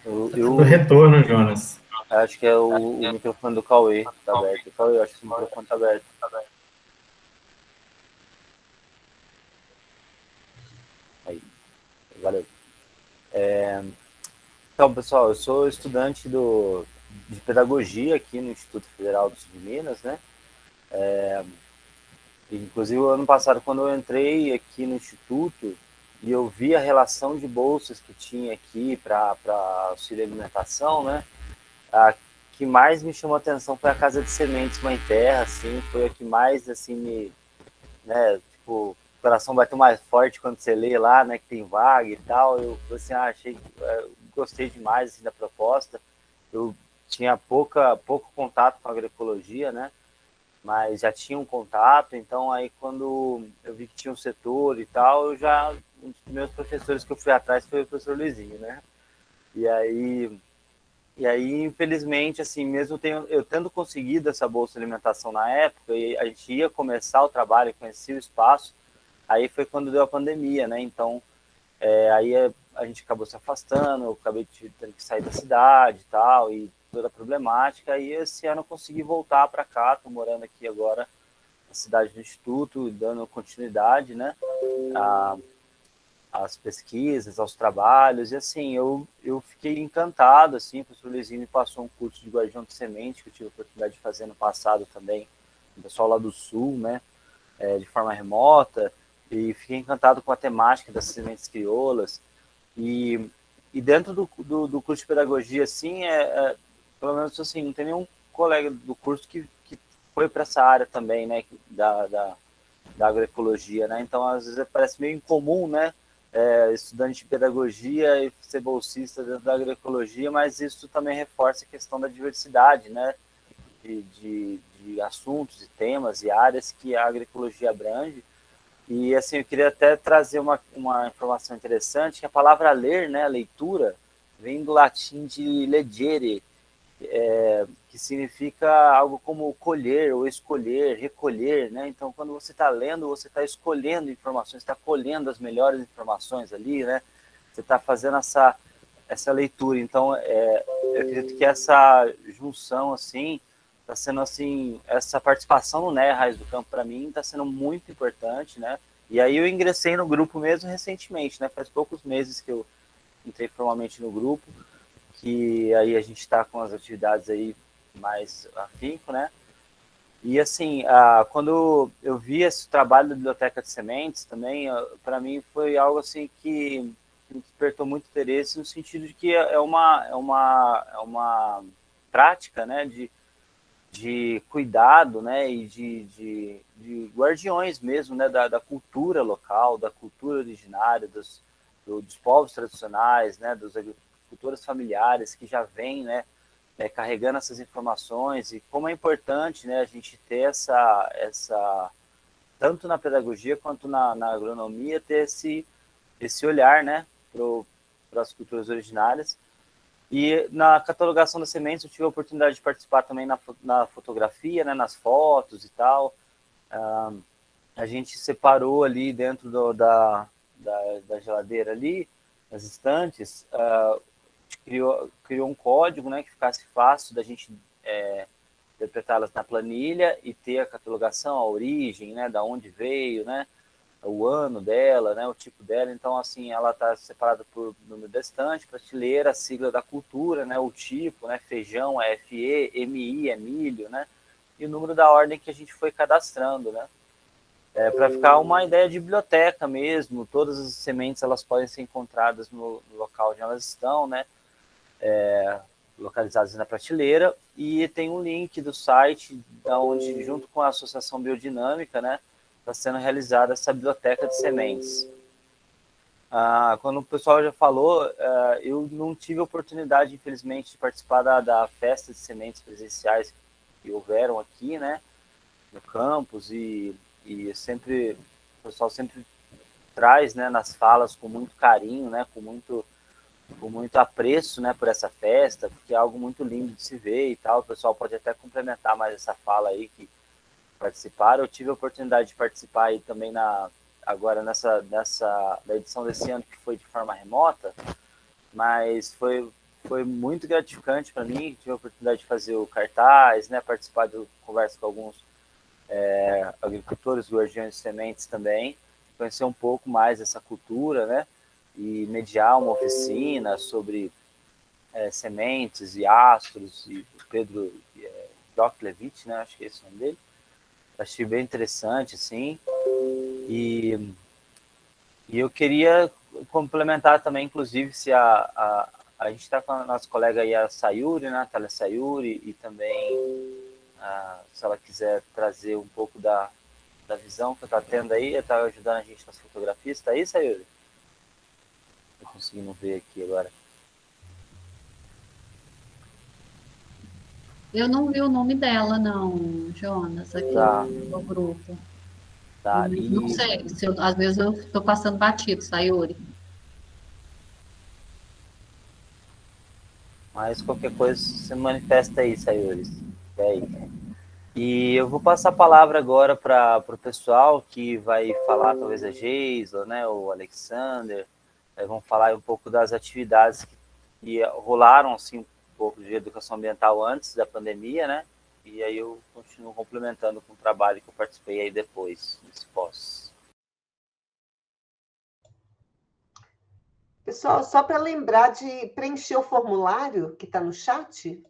Do retorno, Jonas. Acho que é o microfone do Cauê está aberto. Cauê, eu acho que o microfone está aberto. Aí, valeu. Então, pessoal, eu sou estudante de pedagogia aqui no Instituto Federal do Sul de Minas, né? Inclusive, o ano passado, quando eu entrei aqui no Instituto, e eu vi a relação de bolsas que tinha aqui para auxílio alimentação, né? A que mais me chamou a atenção foi a Casa de Sementes Mãe Terra, assim, foi a que mais, assim, né, tipo, o coração bateu mais forte quando você lê lá, né, que tem vaga e tal. Eu, assim, gostei demais, assim, da proposta. Eu tinha pouco contato com a agroecologia, né, mas já tinha um contato, então aí quando eu vi que tinha um setor e tal, um dos primeiros professores que eu fui atrás foi o professor Luizinho, né, e aí E aí, infelizmente, assim, mesmo eu tendo conseguido essa bolsa de alimentação na época, e a gente ia começar o trabalho, conhecia o espaço, aí foi quando deu a pandemia, né? Então, aí a gente acabou se afastando, eu acabei tendo que sair da cidade e tal, e toda a problemática, e esse ano eu consegui voltar para cá, estou morando aqui agora na cidade do Instituto, dando continuidade, né? Às pesquisas, aos trabalhos, e assim, eu fiquei encantado, assim, o professor Luizinho me passou um curso de guardião de semente, que eu tive a oportunidade de fazer no passado também, o pessoal lá do Sul, né, de forma remota, e fiquei encantado com a temática das sementes crioulas, e dentro do curso de pedagogia, assim, pelo menos assim, não tem nenhum colega do curso que foi para essa área também, né, da agroecologia, né, então às vezes parece meio incomum, né, estudante de pedagogia e ser bolsista dentro da agroecologia, mas isso também reforça a questão da diversidade, né, de assuntos e temas e áreas que a agroecologia abrange. E assim, eu queria até trazer uma informação interessante, que a palavra ler, né, a leitura, vem do latim de legere, que significa algo como colher ou escolher, recolher, né? Então, quando você está lendo, você está escolhendo informações, está colhendo as melhores informações ali, né? Você está fazendo essa leitura. Então, eu acredito que essa junção, assim, está sendo, assim, essa participação no NEA Raiz do Campo, para mim, está sendo muito importante, né? E aí eu ingressei no grupo mesmo recentemente, né? Faz poucos meses que eu entrei formalmente no grupo, que aí a gente está com as atividades aí mais afinco, né? E assim, quando eu vi esse trabalho da Biblioteca de Sementes também, para mim foi algo assim que me despertou muito interesse, no sentido de que é uma prática, né, de cuidado, né, e de guardiões mesmo, né, da cultura local, da cultura originária, dos povos tradicionais, né, dos agricultores familiares que já vêm, né, carregando essas informações, e como é importante, né, a gente ter essa tanto na pedagogia quanto na agronomia, ter esse olhar, né, para as culturas originárias. E na catalogação das sementes eu tive a oportunidade de participar também na fotografia, né, nas fotos e tal. A gente separou ali dentro da geladeira ali, nas estantes, criou um código, né, que ficasse fácil da gente interpretá-las na planilha e ter a catalogação, a origem, né, da onde veio, né, o ano dela, né, o tipo dela. Então, assim, ela está separada por número da estante, prateleira, a sigla da cultura, né, o tipo, né, feijão é FE, MI é milho, né, e o número da ordem que a gente foi cadastrando, né, para ficar uma ideia de biblioteca mesmo. Todas as sementes elas podem ser encontradas no local onde elas estão, né, localizadas na prateleira, e tem um link do site onde, junto com a Associação Biodinâmica, né, está sendo realizada essa biblioteca de sementes. Quando o pessoal já falou, eu não tive a oportunidade, infelizmente, de participar da festa de sementes presenciais que houveram aqui, né, no campus, e sempre, o pessoal sempre traz, né, nas falas com muito carinho, né, com muito apreço, né, por essa festa, porque é algo muito lindo de se ver e tal. O pessoal pode até complementar mais essa fala aí que participaram. Eu tive a oportunidade de participar aí também agora nessa da edição desse ano, que foi de forma remota, mas foi muito gratificante para mim. Tive a oportunidade de fazer o cartaz, né, participar de conversa com alguns agricultores, guardiões de sementes também, conhecer um pouco mais essa cultura, né, e mediar uma oficina sobre sementes e astros, e o Pedro Doklevich, né, acho que é esse o nome dele. Achei bem interessante, assim, e eu queria complementar também, inclusive, se a gente está com a nossa colega aí, a Sayuri, né, a Thalia Sayuri, e também, se ela quiser trazer um pouco da visão que está tendo aí, está ajudando a gente nas fotografias. Está aí, Sayuri? Estou conseguindo ver aqui agora. Eu não vi o nome dela, não, Jonas, aqui no grupo. Tá, Não sei, às vezes eu estou passando batido, Sayuri. Mas qualquer coisa, você manifesta aí, Sayuri. E eu vou passar a palavra agora para o pessoal que vai falar, talvez a Geisla, né, o Alexander, vão falar um pouco das atividades que rolaram, assim, um pouco de educação ambiental antes da pandemia, né, e aí eu continuo complementando com o trabalho que eu participei aí depois, nesse pós. Pessoal, só para lembrar de preencher o formulário que está no chat.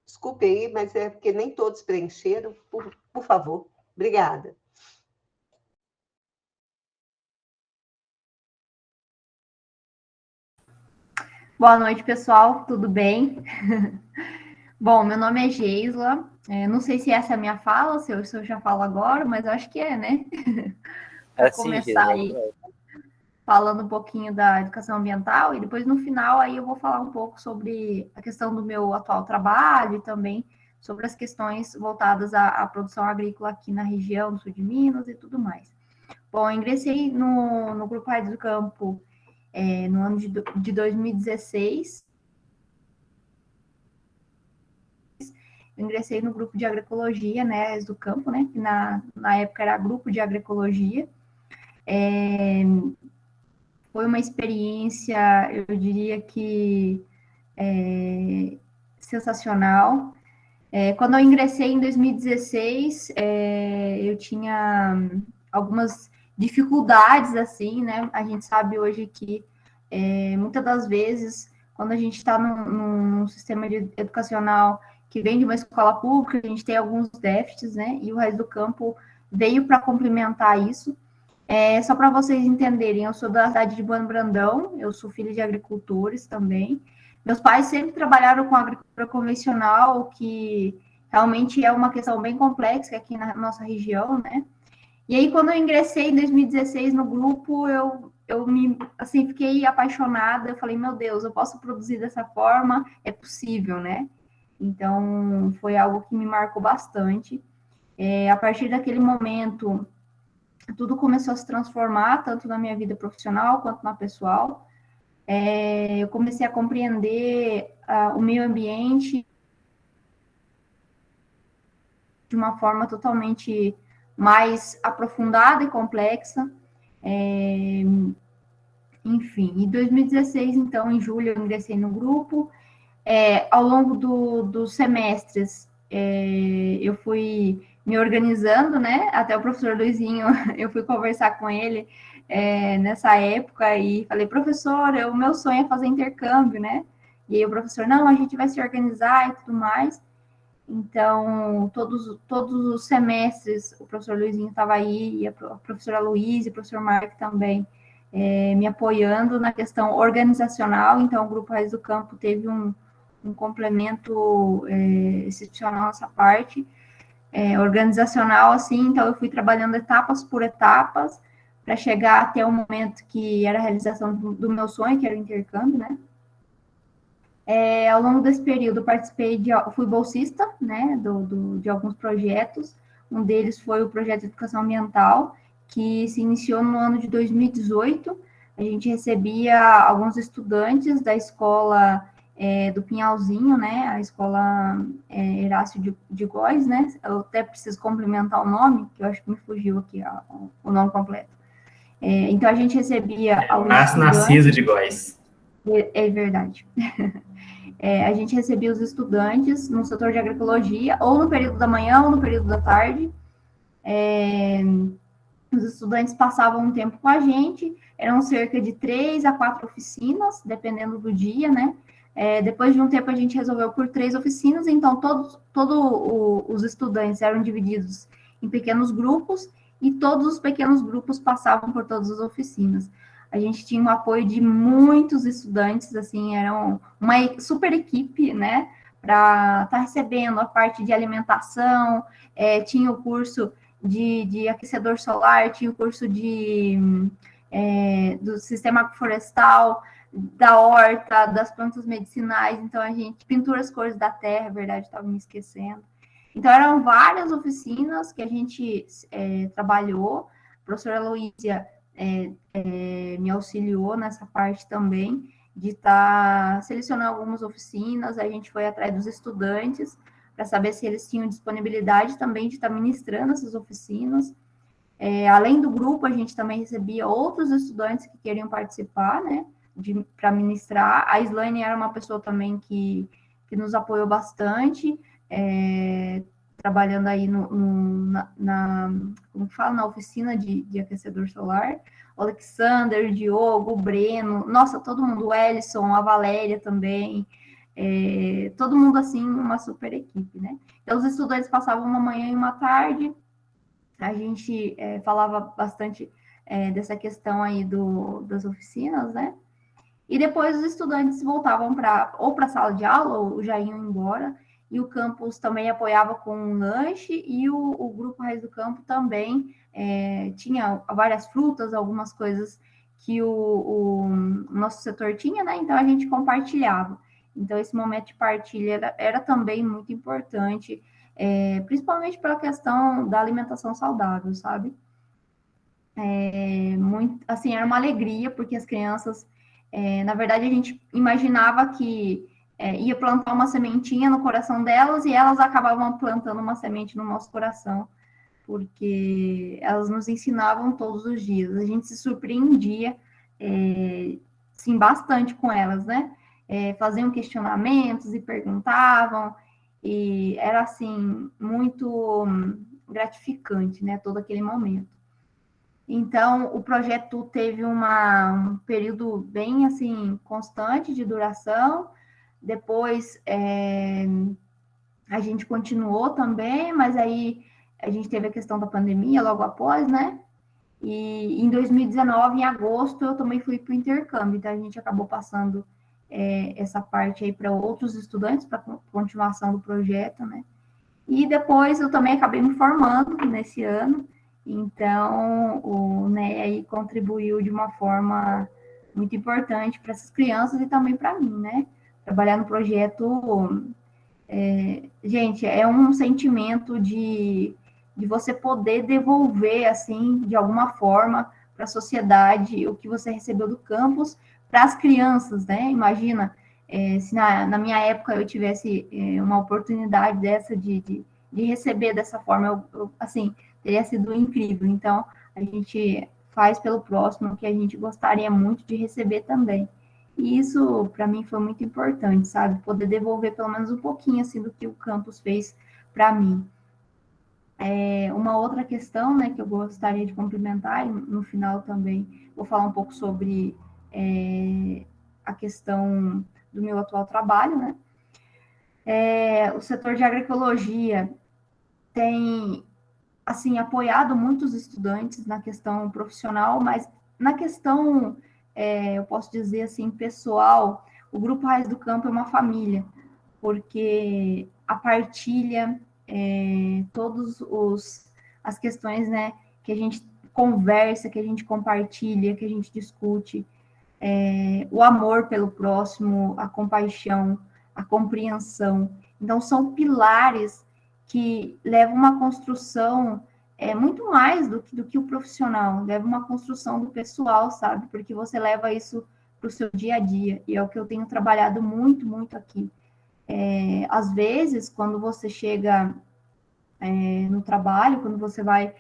Desculpe aí, mas é porque nem todos preencheram. Por favor. Obrigada. Boa noite, pessoal. Tudo bem? Bom, meu nome é Geisla. Não sei se essa é a minha fala, se eu já falo agora, mas eu acho que é, né? Para começar aí, falando um pouquinho da educação ambiental, e depois no final aí eu vou falar um pouco sobre a questão do meu atual trabalho e também sobre as questões voltadas à produção agrícola aqui na região do sul de Minas e tudo mais. Bom, eu ingressei no Grupo Raiz do Campo no ano de 2016. Eu ingressei no grupo de agroecologia, né, Raiz do Campo, né, que na época era grupo de agroecologia. Foi uma experiência, eu diria que sensacional. Quando eu ingressei em 2016, eu tinha algumas dificuldades, assim, né? A gente sabe hoje que muitas das vezes, quando a gente está num sistema educacional que vem de uma escola pública, a gente tem alguns déficits, né? E o Raiz do Campo veio para complementar isso. Só para vocês entenderem, eu sou da cidade de Bueno Brandão, eu sou filha de agricultores também. Meus pais sempre trabalharam com agricultura convencional, que realmente é uma questão bem complexa aqui na nossa região, né? E aí, quando eu ingressei em 2016 no grupo, eu me, assim, fiquei apaixonada. Eu falei, meu Deus, eu posso produzir dessa forma? É possível, né? Então, foi algo que me marcou bastante. A partir daquele momento, tudo começou a se transformar, tanto na minha vida profissional quanto na pessoal. Eu comecei a compreender o meio ambiente de uma forma totalmente mais aprofundada e complexa. Enfim, em 2016, então, em julho, eu ingressei no grupo. Ao longo dos semestres, eu fui me organizando, né? Até o professor Luizinho, eu fui conversar com ele nessa época e falei, professor, o meu sonho é fazer intercâmbio, né? E aí o professor, não, a gente vai se organizar e tudo mais. Então, todos os semestres, o professor Luizinho estava aí, e a professora Luísa e o professor Mark também, me apoiando na questão organizacional. Então, o Grupo Raiz do Campo teve um complemento excepcional nessa parte organizacional, assim. Então, eu fui trabalhando etapas por etapas para chegar até o momento que era a realização do meu sonho, que era o intercâmbio, né? Ao longo desse período, eu fui bolsista, né, de alguns projetos. Um deles foi o projeto de educação ambiental, que se iniciou no ano de 2018. A gente recebia alguns estudantes da escola do Pinhalzinho, né, a escola Herácio de Góes, né, eu até preciso complementar o nome, que eu acho que me fugiu aqui o nome completo. Então, a gente recebia alguns estudantes... Narciso de Góes. É verdade. A gente recebia os estudantes no setor de agroecologia, ou no período da manhã, ou no período da tarde. Os estudantes passavam um tempo com a gente, eram cerca de 3 a 4 oficinas, dependendo do dia, né? Depois de um tempo, a gente resolveu por 3 oficinas, então todos os estudantes eram divididos em pequenos grupos, e todos os pequenos grupos passavam por todas as oficinas. A gente tinha o apoio de muitos estudantes, assim, eram uma super equipe, né, para estar recebendo a parte de alimentação, tinha o curso de aquecedor solar, tinha o curso do sistema florestal, da horta, das plantas medicinais. Então, a gente, pintura as cores da terra, é verdade, estava me esquecendo. Então, eram várias oficinas que a gente trabalhou. A professora Luísa me auxiliou nessa parte também. de estar selecionando algumas oficinas. A gente foi atrás dos estudantes para saber se eles tinham disponibilidade também de estar ministrando essas oficinas. Além do grupo, a gente também recebia outros estudantes que queriam participar, né, para ministrar. A Slaine era uma pessoa também que nos apoiou bastante, trabalhando aí como fala, na oficina de aquecedor solar. O Alexander, o Diogo, o Breno, nossa, todo mundo, o Ellison, a Valéria também, todo mundo, assim, uma super equipe, né? Então, os estudantes passavam uma manhã e uma tarde, a gente falava bastante dessa questão aí das oficinas, né? E depois os estudantes voltavam ou para a sala de aula, ou já iam embora, e o campus também apoiava com um lanche, e o Grupo Raiz do Campo também tinha várias frutas, algumas coisas que o nosso setor tinha, né? Então a gente compartilhava. Então esse momento de partilha era também muito importante, principalmente pela questão da alimentação saudável, sabe? Muito, assim, era uma alegria, porque as crianças, na verdade, a gente imaginava que ia plantar uma sementinha no coração delas, e elas acabavam plantando uma semente no nosso coração, porque elas nos ensinavam todos os dias. A gente se surpreendia, sim, bastante com elas, né? Faziam questionamentos e perguntavam, e era, assim, muito gratificante, né, todo aquele momento. Então, o projeto teve um período bem, assim, constante de duração. Depois, a gente continuou também, mas aí a gente teve a questão da pandemia logo após, né? E em 2019, em agosto, eu também fui para o intercâmbio, então a gente acabou passando essa parte aí para outros estudantes, para continuação do projeto, né? E depois eu também acabei me formando nesse ano, então o NEA contribuiu de uma forma muito importante para essas crianças e também para mim, né? Trabalhar no projeto, gente, é um sentimento de você poder devolver, assim, de alguma forma, para a sociedade o que você recebeu do campus para as crianças, né? Imagina, se na minha época eu tivesse uma oportunidade dessa de receber dessa forma, assim, teria sido incrível. Então, a gente faz pelo próximo o que a gente gostaria muito de receber também. E isso, para mim, foi muito importante, sabe? Poder devolver pelo menos um pouquinho, assim, do que o campus fez para mim. Uma outra questão, né, que eu gostaria de complementar, e no final também vou falar um pouco sobre a questão do meu atual trabalho, né? O setor de agroecologia tem, assim, apoiado muitos estudantes na questão profissional, mas na questão, eu posso dizer assim, pessoal, o Grupo Raiz do Campo é uma família, porque a partilha, todas as questões, né, que a gente conversa, que a gente compartilha, que a gente discute, o amor pelo próximo, a compaixão, a compreensão. Então, são pilares que levam uma construção muito mais do que o profissional, leva uma construção do pessoal, sabe? Porque você leva isso para o seu dia a dia, e é o que eu tenho trabalhado muito, muito aqui. Às vezes, quando você chega no trabalho, quando você vai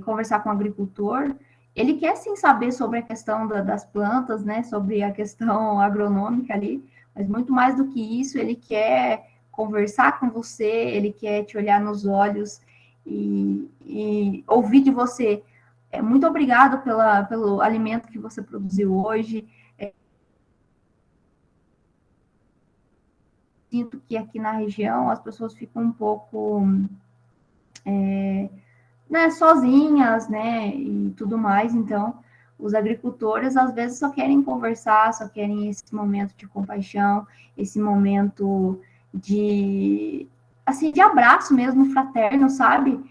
conversar com o agricultor, ele quer sim saber sobre a questão das plantas, né, sobre a questão agronômica ali, mas muito mais do que isso, ele quer conversar com você, ele quer te olhar nos olhos e ouvir de você. Muito obrigado pelo alimento que você produziu hoje. Sinto que aqui na região as pessoas ficam um pouco né, sozinhas, né, e tudo mais. Então, os agricultores às vezes só querem conversar, só querem esse momento de compaixão, esse momento de, assim, de abraço mesmo fraterno, sabe?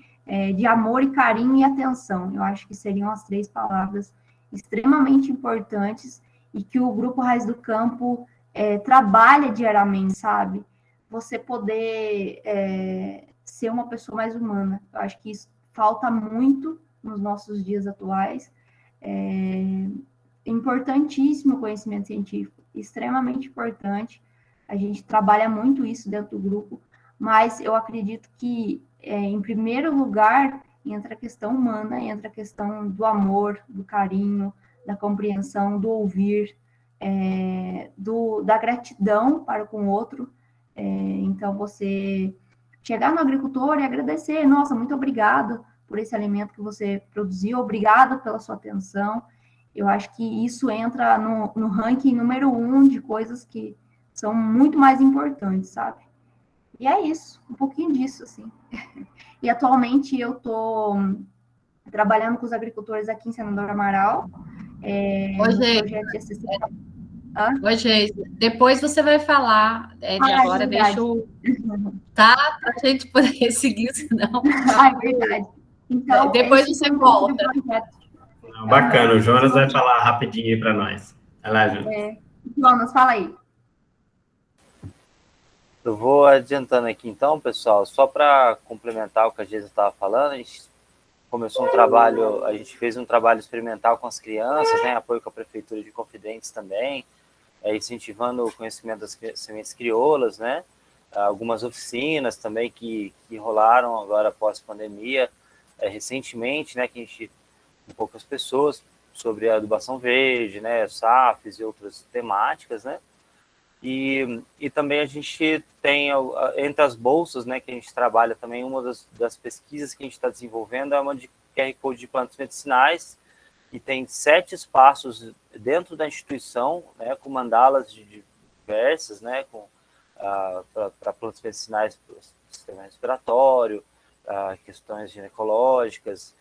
De amor e carinho e atenção. Eu acho que seriam as 3 palavras extremamente importantes e que o Grupo Raiz do Campo trabalha diariamente, sabe? Você poder ser uma pessoa mais humana. Eu acho que isso falta muito nos nossos dias atuais. Importantíssimo o conhecimento científico. extremamente importante. A gente trabalha muito isso dentro do grupo, mas eu acredito que, em primeiro lugar, entra a questão humana, entra a questão do amor, do carinho, da compreensão, do ouvir, da gratidão para com o outro. Então, você chegar no agricultor e agradecer, nossa, muito obrigado por esse alimento que você produziu, obrigado pela sua atenção. Eu acho que isso entra no ranking número 1 de coisas que são muito mais importantes, sabe? E é isso, um pouquinho disso, assim. E atualmente eu estou trabalhando com os agricultores aqui em Senador Amaral, no projeto de assistência. Oi, Geise. Depois você vai falar de agora, deixa eu... Tá? Para a gente poder seguir, senão... É verdade. Então, depois você volta. Bacana, o Jonas vai falar rapidinho aí para nós. Vai lá, Jonas. Jonas, fala aí. Eu vou adiantando aqui então, pessoal, só para complementar o que a Geisa estava falando, a gente começou um trabalho, a gente fez um trabalho experimental com as crianças, né, apoio com a Prefeitura de Confidentes também, incentivando o conhecimento das sementes crioulas, né, algumas oficinas também que rolaram agora após a pandemia, recentemente, né, que a gente, com poucas pessoas, sobre a adubação verde, né, SAFs e outras temáticas, né, e também a gente tem, entre as bolsas, né, que a gente trabalha também, uma das pesquisas que a gente está desenvolvendo é uma de QR Code de plantas medicinais, e tem 7 espaços dentro da instituição, né, com mandalas diversas, né, para plantas medicinais para o sistema respiratório, questões ginecológicas,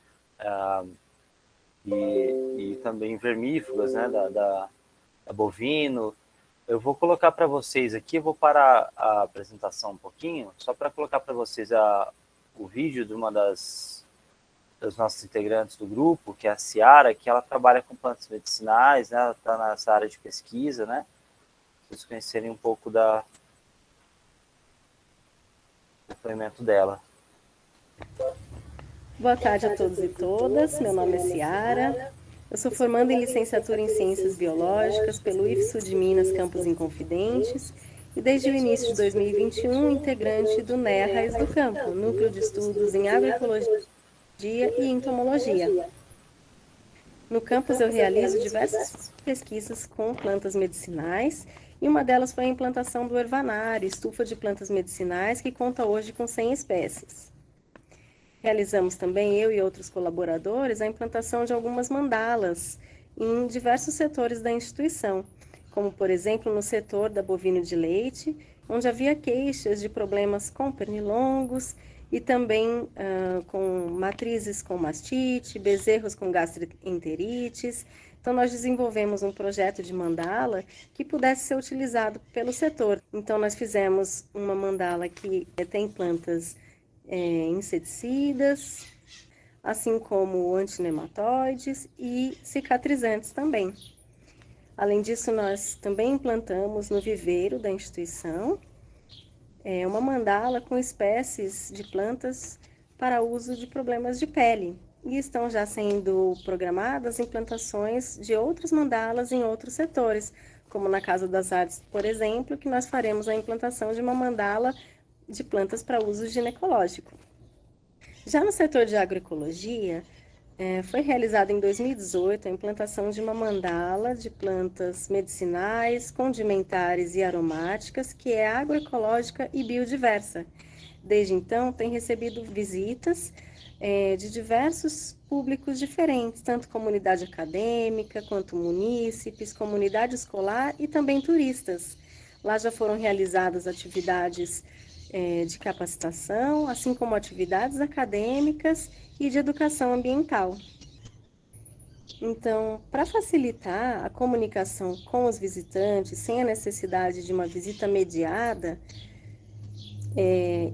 e também vermífugas, né, da bovino. Eu vou colocar para vocês aqui, eu vou parar a apresentação um pouquinho, só para colocar para vocês o vídeo de uma das nossas integrantes do grupo, que é a Ciara, que ela trabalha com plantas medicinais, né, ela está nessa área de pesquisa, né, para vocês conhecerem um pouco do depoimento dela. Boa tarde a todos e todas, meu nome é Ciara. Eu sou formanda em licenciatura em Ciências Biológicas pelo IFSU de Minas, campus Inconfidentes, e desde o início de 2021, integrante do NEA Raiz do Campo, Núcleo de Estudos em Agroecologia e Entomologia. No campus eu realizo diversas pesquisas com plantas medicinais, e uma delas foi a implantação do Ervanário, estufa de plantas medicinais, que conta hoje com 100 espécies. Realizamos também, eu e outros colaboradores, a implantação de algumas mandalas em diversos setores da instituição, como, por exemplo, no setor da bovino de leite, onde havia queixas de problemas com pernilongos e também com matrizes com mastite, bezerros com gastroenterites. Então, nós desenvolvemos um projeto de mandala que pudesse ser utilizado pelo setor. Então, nós fizemos uma mandala que tem plantas inseticidas, assim como antinematóides e cicatrizantes também. Além disso, nós também implantamos no viveiro da instituição uma mandala com espécies de plantas para uso de problemas de pele. E estão já sendo programadas implantações de outras mandalas em outros setores, como na Casa das Artes, por exemplo, que nós faremos a implantação de uma mandala de plantas para uso ginecológico. Já no setor de agroecologia, foi realizada em 2018 a implantação de uma mandala de plantas medicinais, condimentares e aromáticas, que é agroecológica e biodiversa. Desde então, tem recebido visitas de diversos públicos diferentes, tanto comunidade acadêmica, quanto munícipes, comunidade escolar e também turistas. Lá já foram realizadas atividades de capacitação, assim como atividades acadêmicas e de educação ambiental. Então, para facilitar a comunicação com os visitantes, sem a necessidade de uma visita mediada,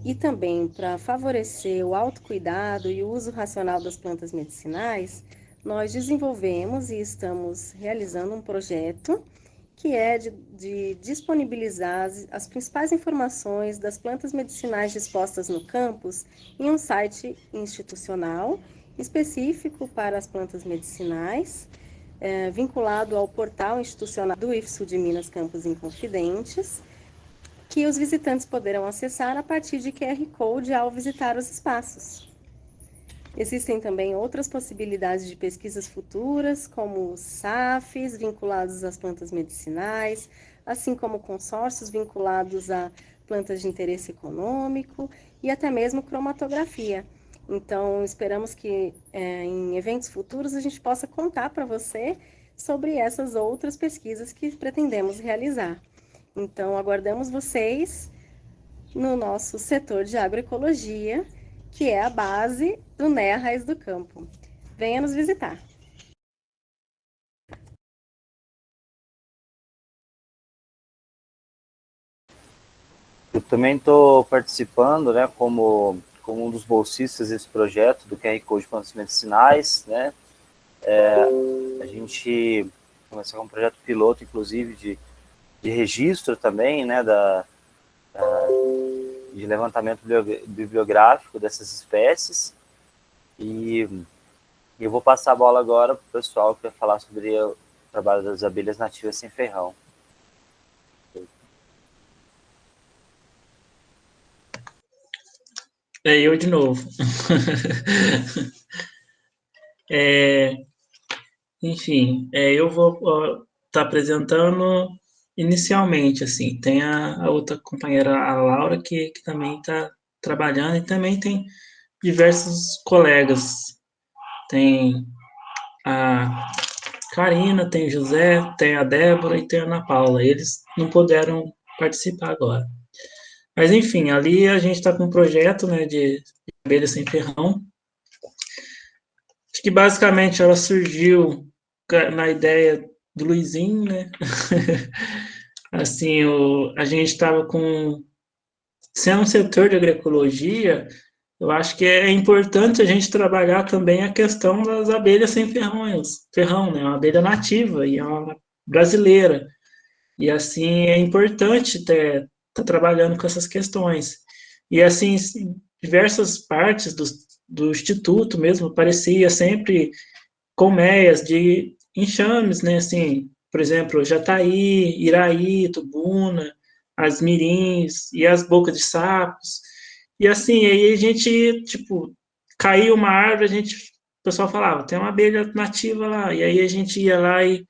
e também para favorecer o autocuidado e o uso racional das plantas medicinais, nós desenvolvemos e estamos realizando um projeto que é de disponibilizar as principais informações das plantas medicinais dispostas no campus em um site institucional específico para as plantas medicinais, vinculado ao portal institucional do IFSU de Minas Campus Inconfidentes, que os visitantes poderão acessar a partir de QR Code ao visitar os espaços. Existem também outras possibilidades de pesquisas futuras, como os SAFs vinculados às plantas medicinais, assim como consórcios vinculados a plantas de interesse econômico e até mesmo cromatografia. Então, esperamos que em eventos futuros a gente possa contar para você sobre essas outras pesquisas que pretendemos realizar. Então, aguardamos vocês no nosso setor de agroecologia, que é a base do NEA Raiz do Campo. Venha nos visitar. Eu também estou participando, né, como um dos bolsistas desse projeto do QR Code de Plantas Medicinais, né? A gente começou com um projeto piloto, inclusive, de registro também, né, de levantamento bibliográfico dessas espécies. E eu vou passar a bola agora para o pessoal que vai falar sobre o trabalho das abelhas nativas sem ferrão. Eu de novo. Enfim, eu vou estar apresentando inicialmente, assim, tem a outra companheira, a Laura, que também está trabalhando, e também tem diversos colegas. Tem a Karina, tem o José, tem a Débora e tem a Ana Paula. Eles não puderam participar agora. Mas, enfim, ali a gente está com um projeto, né, de abelha sem ferrão. Acho que, basicamente, ela surgiu na ideia do Luizinho, né? Assim, a gente estava sendo um setor de agroecologia, eu acho que é importante a gente trabalhar também a questão das abelhas sem ferrão, né? Uma abelha nativa e é uma brasileira. E, assim, é importante estar trabalhando com essas questões. E, assim, diversas partes do Instituto mesmo aparecia sempre colmeias de enxames, né? Assim, por exemplo, Jataí, Iraí, Tubuna, as mirins e as bocas de sapos. E, assim, aí a gente, tipo, caiu uma árvore, o pessoal falava, tem uma abelha nativa lá. E aí a gente ia lá e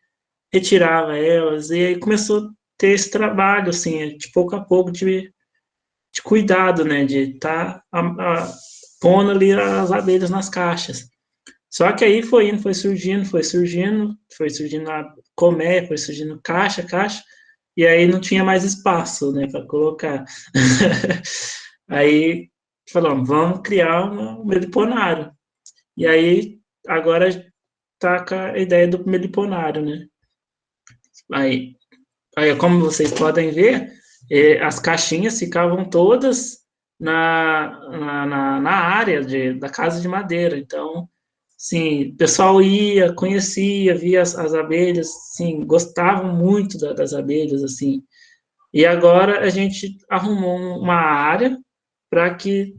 retirava elas. E aí começou a ter esse trabalho, assim, de pouco a pouco, de cuidado, né? De estar pondo ali as abelhas nas caixas. Só que aí foi indo, foi surgindo a colmeia, foi surgindo caixa, e aí não tinha mais espaço, né, para colocar. Aí falamos, vamos criar um meliponário. E aí, agora tá com a ideia do meliponário, né. Aí como vocês podem ver, as caixinhas ficavam todas na área da casa de madeira. Então, sim, o pessoal ia, conhecia, via as abelhas, sim, gostavam muito das abelhas, assim. E agora a gente arrumou uma área para que,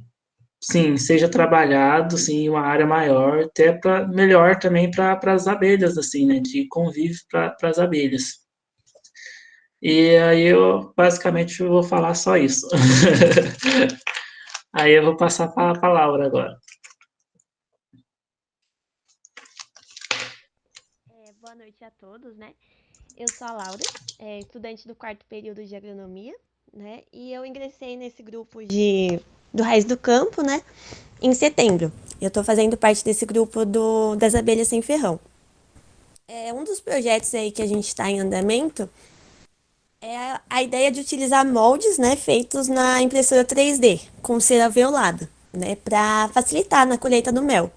sim, seja trabalhado, sim, uma área maior, até para melhor também para as abelhas, assim, né, de convívio para as abelhas. E aí eu, basicamente, vou falar só isso. Aí eu vou passar para a Laura agora. Boa noite a todos, né? Eu sou a Laura, estudante do 4º período de agronomia, né? E eu ingressei nesse grupo do Raiz do Campo, né? Em setembro. Eu tô fazendo parte desse grupo das abelhas sem ferrão. Um dos projetos aí que a gente está em andamento é a ideia de utilizar moldes, né? Feitos na impressora 3D, com cera alveolada, né? Para facilitar na colheita do mel.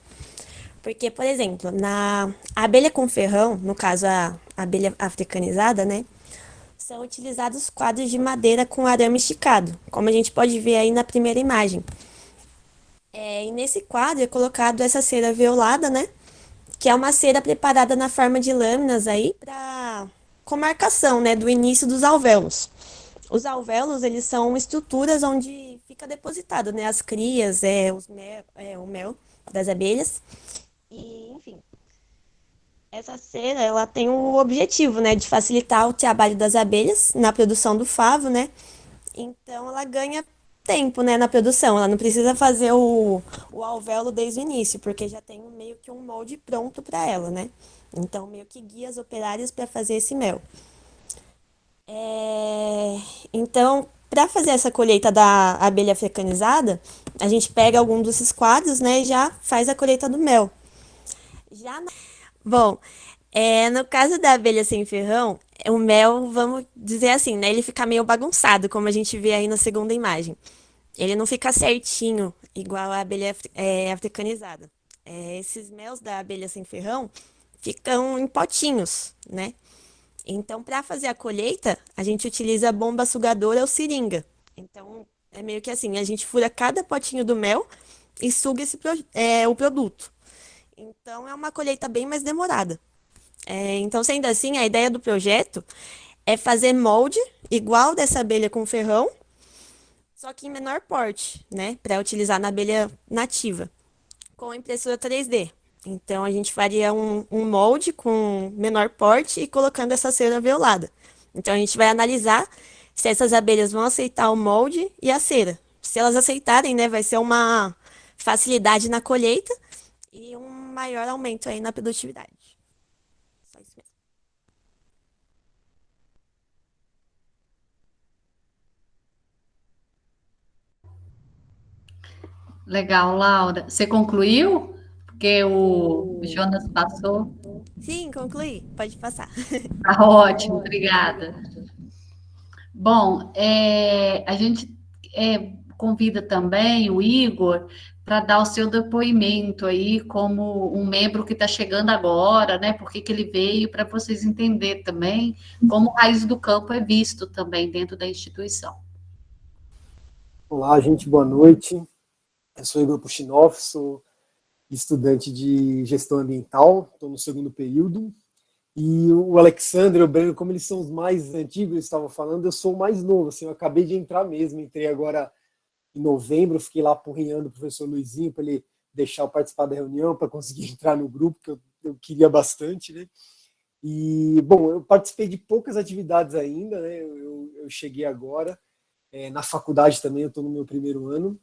Porque, por exemplo, na abelha com ferrão, no caso a abelha africanizada, né, são utilizados quadros de madeira com arame esticado, como a gente pode ver aí na primeira imagem. E nesse quadro é colocado essa cera violada, né, que é uma cera preparada na forma de lâminas aí com marcação, né, do início dos alvéolos. Os alvéolos, eles são estruturas onde fica depositado, né, as crias, o mel das abelhas. E, enfim, Essa cera, ela tem o objetivo, né, de facilitar o trabalho das abelhas na produção do favo, né? Então ela ganha tempo, né, na produção. Ela não precisa fazer o alvéolo desde o início, porque já tem meio que um molde pronto para ela, né? Então meio que guia as operárias para fazer esse mel. Então, para fazer essa colheita da abelha africanizada, a gente pega algum desses quadros, né, e já faz a colheita do mel. Bom, no caso da abelha sem ferrão, o mel, vamos dizer assim, né? Ele fica meio bagunçado, como a gente vê aí na segunda imagem. Ele não fica certinho, igual a abelha africanizada. Esses mel da abelha sem ferrão ficam em potinhos, né? Então, para fazer a colheita, a gente utiliza bomba sugadora ou seringa. Então, é meio que assim, a gente fura cada potinho do mel e suga o produto. Então, é uma colheita bem mais demorada. Então, sendo assim, a ideia do projeto é fazer molde igual dessa abelha com ferrão, só que em menor porte, né? Para utilizar na abelha nativa, com impressora 3D. Então, a gente faria um molde com menor porte e colocando essa cera violada. Então, a gente vai analisar se essas abelhas vão aceitar o molde e a cera. Se elas aceitarem, né, vai ser uma facilidade na colheita e um maior aumento aí na produtividade. Só isso mesmo. Legal, Laura. Você concluiu? Porque o Jonas passou. Sim, concluí. Pode passar. Tá ótimo, obrigada. Bom, a gente convida também o Igor para dar o seu depoimento aí como um membro que está chegando agora, né? Por que ele veio, para vocês entenderem também como o Raiz do Campo é visto também dentro da instituição. Olá, gente, boa noite. Eu sou Igor Puchinoff, sou estudante de gestão ambiental, estou no segundo período. E o Alexandre e o Breno, como eles são os mais antigos, eles estavam falando, eu sou o mais novo, assim, eu acabei de entrar mesmo, entrei agora em novembro, fiquei lá apurrinhando o professor Luizinho para ele deixar eu participar da reunião, para conseguir entrar no grupo, que eu queria bastante, né? E, bom, eu participei de poucas atividades ainda, né? Eu cheguei agora, na faculdade também, eu estou no meu primeiro ano,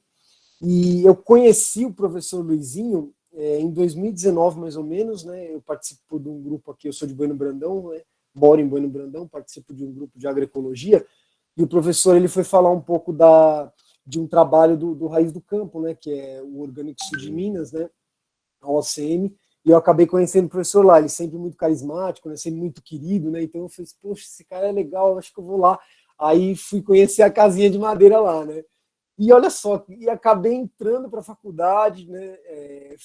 e eu conheci o professor Luizinho em 2019, mais ou menos, né? Eu participo de um grupo aqui, eu sou de Bueno Brandão, né? Moro em Bueno Brandão, participo de um grupo de agroecologia, e o professor ele foi falar um pouco de um trabalho do Raiz do Campo, né? Que é o Orgânico Sul de Minas, né? A OCM, e eu acabei conhecendo o professor lá, ele sempre muito carismático, né? Sempre muito querido, né? Então eu falei, poxa, esse cara é legal, acho que eu vou lá. Aí fui conhecer a casinha de madeira lá, né? E olha só, e acabei entrando para a faculdade, né,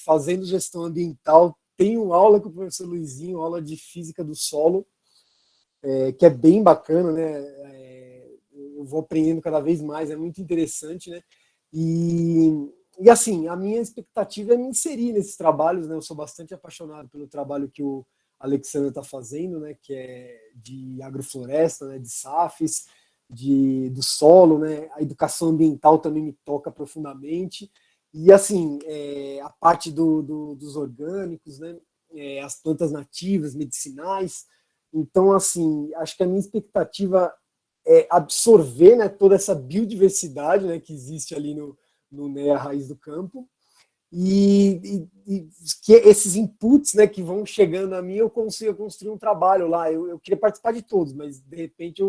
fazendo gestão ambiental. Tenho aula com o professor Luizinho, aula de física do solo, que é bem bacana, né? Eu vou aprendendo cada vez mais, é muito interessante, né? E assim, a minha expectativa é me inserir nesses trabalhos, né? Eu sou bastante apaixonado pelo trabalho que o Alexandre está fazendo, né? Que é de agrofloresta, né? De SAFs, do solo, né? A educação ambiental também me toca profundamente. E, assim, a parte dos orgânicos, né? As plantas nativas, medicinais. Então, assim, acho que a minha expectativa é absorver, né, toda essa biodiversidade, né, que existe ali no NEA Raiz do Campo, e que esses inputs, né, que vão chegando a mim, eu consigo construir um trabalho lá. Eu queria participar de todos, mas, de repente,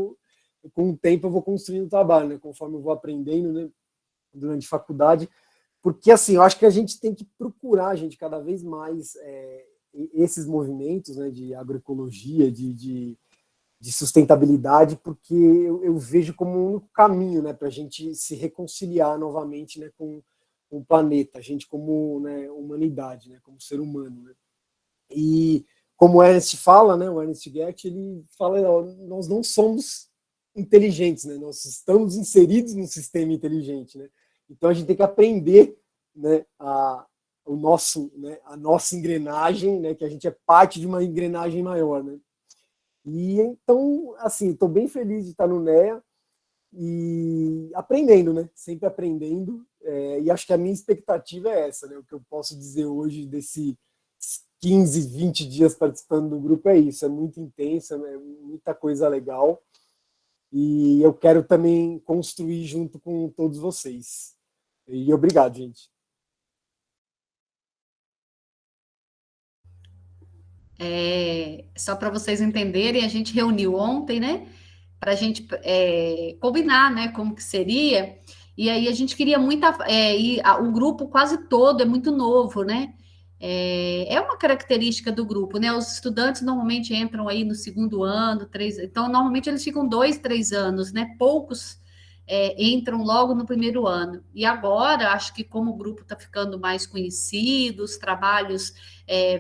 com o tempo eu vou construindo o trabalho, né, conforme eu vou aprendendo, né, durante a faculdade, porque assim, eu acho que a gente tem que procurar, gente, cada vez mais esses movimentos, né, de agroecologia, de sustentabilidade, porque eu vejo como um único caminho, né, para a gente se reconciliar novamente, né, com o planeta, a gente como, né, humanidade, né, como ser humano, né. E como o Ernst fala, né, o Ernst Goethe, ele fala, nós não somos inteligentes, né? Nós estamos inseridos num sistema inteligente, né? Então a gente tem que aprender, né, a nossa engrenagem, né, que a gente é parte de uma engrenagem maior, né? E então, assim, estou bem feliz de estar no NEA e aprendendo, né? Sempre aprendendo. E acho que a minha expectativa é essa, né? O que eu posso dizer hoje 15, 20 dias participando do grupo é isso, é muito intenso, é muita coisa legal. E eu quero também construir junto com todos vocês. E obrigado, gente. Só para vocês entenderem, a gente reuniu ontem, né? Para a gente combinar, né? Como que seria. E aí a gente queria muito o grupo quase todo é muito novo, né? É uma característica do grupo, né? Os estudantes normalmente entram aí no segundo ano, então normalmente eles ficam 2, 3 anos, né? Poucos entram logo no primeiro ano. E agora, acho que como o grupo está ficando mais conhecido, os trabalhos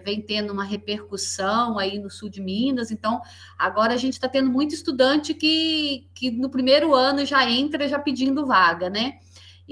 vem tendo uma repercussão aí no sul de Minas, então agora a gente está tendo muito estudante que no primeiro ano já entra já pedindo vaga, né?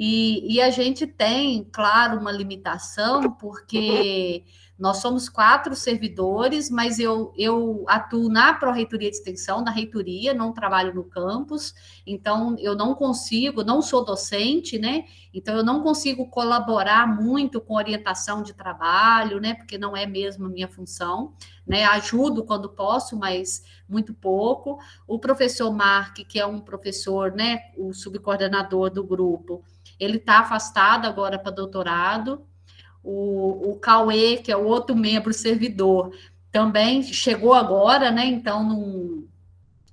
E a gente tem, claro, uma limitação, porque nós somos 4 servidores, mas eu atuo na Pró-Reitoria de Extensão, na reitoria, não trabalho no campus, então eu não consigo, não sou docente, né? Então eu não consigo colaborar muito com orientação de trabalho, né? Porque não é mesmo a minha função, né? Ajudo quando posso, mas muito pouco. O professor Mark, que é um professor, né? O subcoordenador do grupo, ele está afastado agora para doutorado. O Cauê, que é o outro membro servidor, também chegou agora, né? Então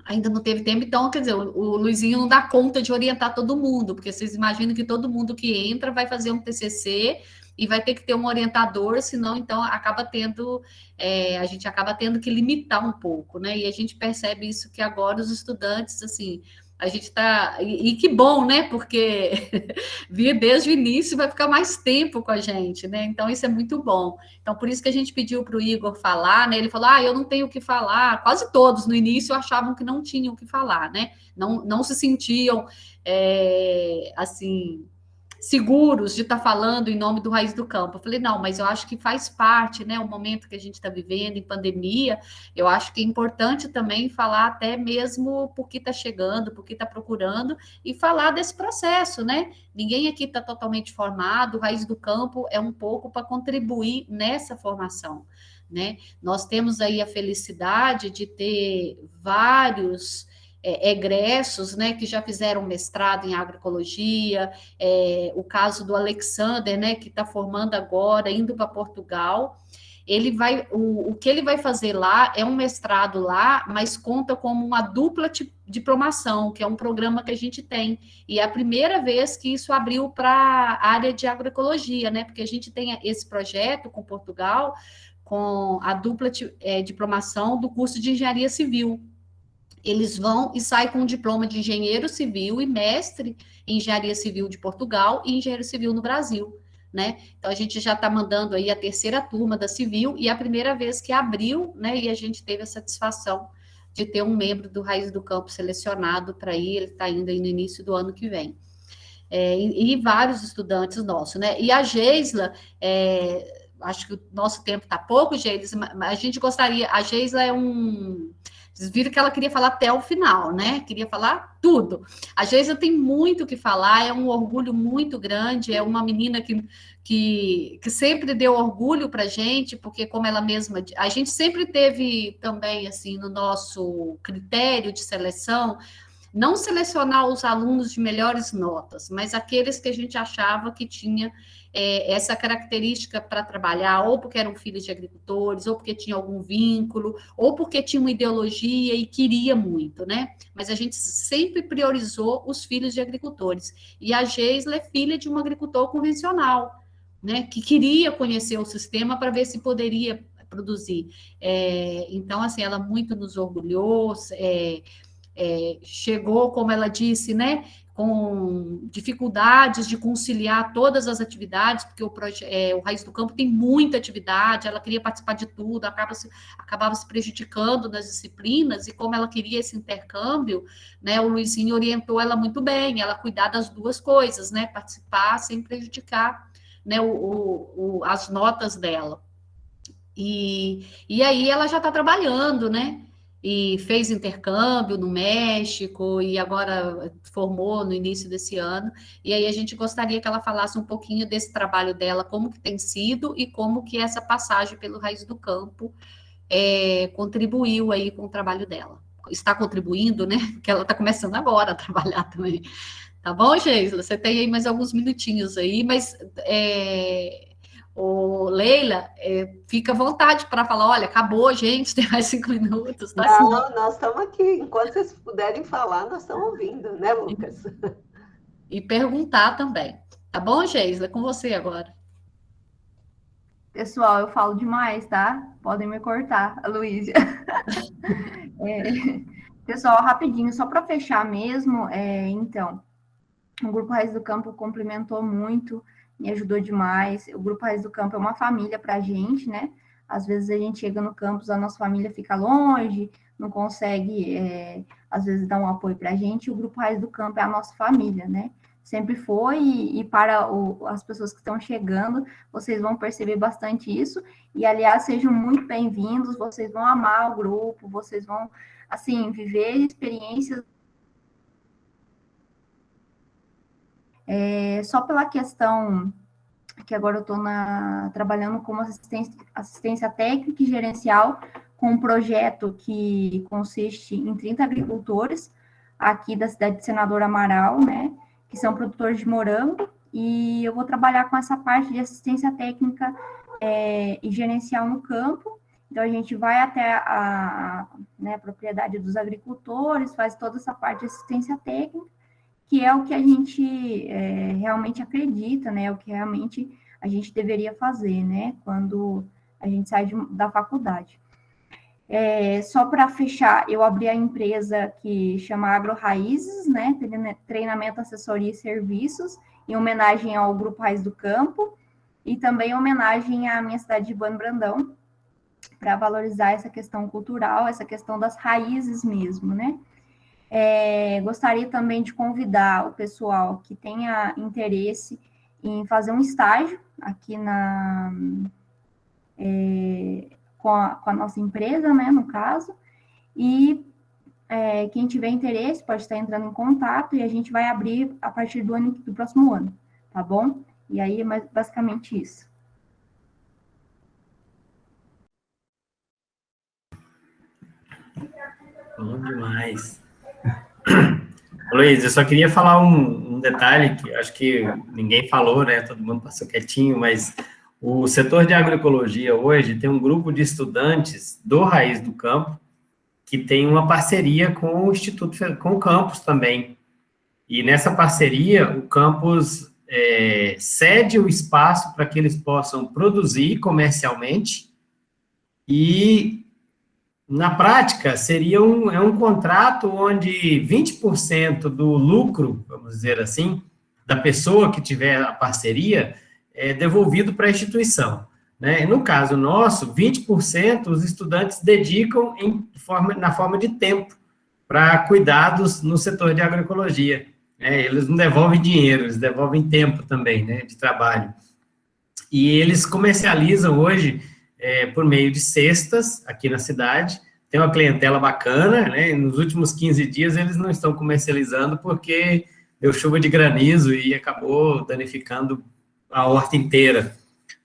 ainda não teve tempo. Então, quer dizer, o Luizinho não dá conta de orientar todo mundo, porque vocês imaginam que todo mundo que entra vai fazer um TCC e vai ter que ter um orientador, senão, então, a gente acaba tendo que limitar um pouco, né? E a gente percebe isso que agora os estudantes, assim, a gente está... E que bom, né? Porque vir desde o início vai ficar mais tempo com a gente, né? Então, isso é muito bom. Então, por isso que a gente pediu para o Igor falar, né? Ele falou, eu não tenho o que falar. Quase todos, no início, achavam que não tinham o que falar, né? Não se sentiam, assim... seguros de estar falando em nome do Raiz do Campo. Eu falei, não, mas eu acho que faz parte, né, o momento que a gente está vivendo, em pandemia, eu acho que é importante também falar até mesmo por que está chegando, por que está procurando, e falar desse processo, né? Ninguém aqui está totalmente formado, o Raiz do Campo é um pouco para contribuir nessa formação, né? Nós temos aí a felicidade de ter vários egressos, né, que já fizeram mestrado em agroecologia, o caso do Alexander, né, que está formando agora, indo para Portugal. O que ele vai fazer lá é um mestrado lá, mas conta como uma dupla diplomação, que é um programa que a gente tem, e é a primeira vez que isso abriu para a área de agroecologia, né, porque a gente tem esse projeto com Portugal, com a dupla diplomação do curso de engenharia civil. Eles vão e saem com um diploma de engenheiro civil e mestre em engenharia civil de Portugal e engenheiro civil no Brasil, né? Então, a gente já está mandando aí a 3ª turma da civil e a primeira vez que abriu, né? E a gente teve a satisfação de ter um membro do Raiz do Campo selecionado para ir, ele está indo aí no início do ano que vem. E vários estudantes nossos, né? E a Geisla, acho que o nosso tempo está pouco, Geisla, mas a gente gostaria, a Geisla vocês viram que ela queria falar até o final, né? Queria falar tudo. A Geisa tem muito o que falar, é um orgulho muito grande, é uma menina que sempre deu orgulho para a gente, porque como ela mesma... A gente sempre teve também, assim, no nosso critério de seleção, não selecionar os alunos de melhores notas, mas aqueles que a gente achava que tinha essa característica para trabalhar, ou porque eram filhos de agricultores, ou porque tinha algum vínculo, ou porque tinha uma ideologia e queria muito, né? Mas a gente sempre priorizou os filhos de agricultores. E a Geisla é filha de um agricultor convencional, né? Que queria conhecer o sistema para ver se poderia produzir. Então, assim, ela muito nos orgulhou, chegou, como ela disse, né, com dificuldades de conciliar todas as atividades, porque o Raiz do Campo tem muita atividade, ela queria participar de tudo, acabava se prejudicando nas disciplinas, e como ela queria esse intercâmbio, né, o Luizinho orientou ela muito bem, ela cuidar das duas coisas, né, participar sem prejudicar, né, as notas dela. E aí ela já está trabalhando, né? e fez intercâmbio no México e agora formou no início desse ano. E aí a gente gostaria que ela falasse um pouquinho desse trabalho dela, como que tem sido e como que essa passagem pelo Raiz do Campo contribuiu aí com o trabalho dela. Está contribuindo, né? Porque ela está começando agora a trabalhar também. Tá bom, Geisla? Você tem aí mais alguns minutinhos aí, mas Leila, fica à vontade para falar, olha, acabou, gente, tem mais 5 minutos. Tá assim. Não, nós estamos aqui. Enquanto vocês puderem falar, nós estamos ouvindo, né, Lucas? E perguntar também. Tá bom, Geisla? Com você agora. Pessoal, eu falo demais, tá? Podem me cortar, a Luísa. Pessoal, rapidinho, só para fechar mesmo, então, o Grupo Raiz do Campo complementou muito, me ajudou demais. O Grupo Raiz do Campo é uma família para a gente, né? Às vezes a gente chega no campus, a nossa família fica longe, não consegue, às vezes, dar um apoio para a gente. O Grupo Raiz do Campo é a nossa família, né? Sempre foi, e para as pessoas que estão chegando, vocês vão perceber bastante isso. E, aliás, sejam muito bem-vindos, vocês vão amar o grupo, vocês vão, assim, viver experiências. Só pela questão que agora eu estou trabalhando como assistência técnica e gerencial com um projeto que consiste em 30 agricultores aqui da cidade de Senador Amaral, né, que são produtores de morango, e eu vou trabalhar com essa parte de assistência técnica e gerencial no campo. Então, a gente vai até a propriedade dos agricultores, faz toda essa parte de assistência técnica, que é o que a gente realmente acredita, né? O que realmente a gente deveria fazer, né? Quando a gente sai da faculdade. Só para fechar, eu abri a empresa que chama Agro Raízes, né? Treinamento, assessoria e serviços, em homenagem ao Grupo Raiz do Campo, e também em homenagem à minha cidade de Bueno Brandão, para valorizar essa questão cultural, essa questão das raízes mesmo, né? Gostaria também de convidar o pessoal que tenha interesse em fazer um estágio aqui com a nossa empresa, né, no caso, e quem tiver interesse pode estar entrando em contato, e a gente vai abrir a partir do próximo ano, tá bom? E aí é basicamente isso. Bom demais. Luiz, eu só queria falar um detalhe que acho que ninguém falou, né? Todo mundo passou quietinho, mas o setor de agroecologia hoje tem um grupo de estudantes do Raiz do Campo que tem uma parceria com o Instituto, com o campus também. E nessa parceria, o campus cede o espaço para que eles possam produzir comercialmente e, na prática, seria um contrato onde 20% do lucro, vamos dizer assim, da pessoa que tiver a parceria é devolvido para a instituição, né? No caso nosso, 20% os estudantes dedicam na forma de tempo para cuidados no setor de agroecologia. Eles não devolvem dinheiro, eles devolvem tempo também, né, de trabalho. E eles comercializam hoje por meio de cestas aqui na cidade. Tem uma clientela bacana, né? Nos últimos 15 dias eles não estão comercializando porque deu chuva de granizo e acabou danificando a horta inteira.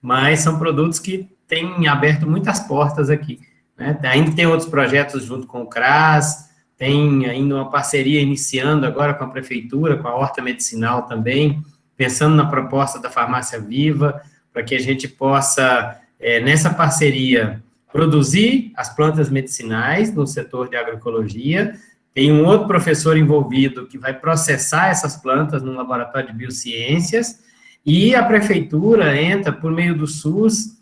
Mas são produtos que têm aberto muitas portas aqui, né? Ainda tem outros projetos junto com o CRAS, tem ainda uma parceria iniciando agora com a prefeitura, com a horta medicinal também, pensando na proposta da farmácia viva, para que a gente possa, nessa parceria, produzir as plantas medicinais no setor de agroecologia. Tem um outro professor envolvido que vai processar essas plantas no laboratório de biociências, e a prefeitura entra, por meio do SUS,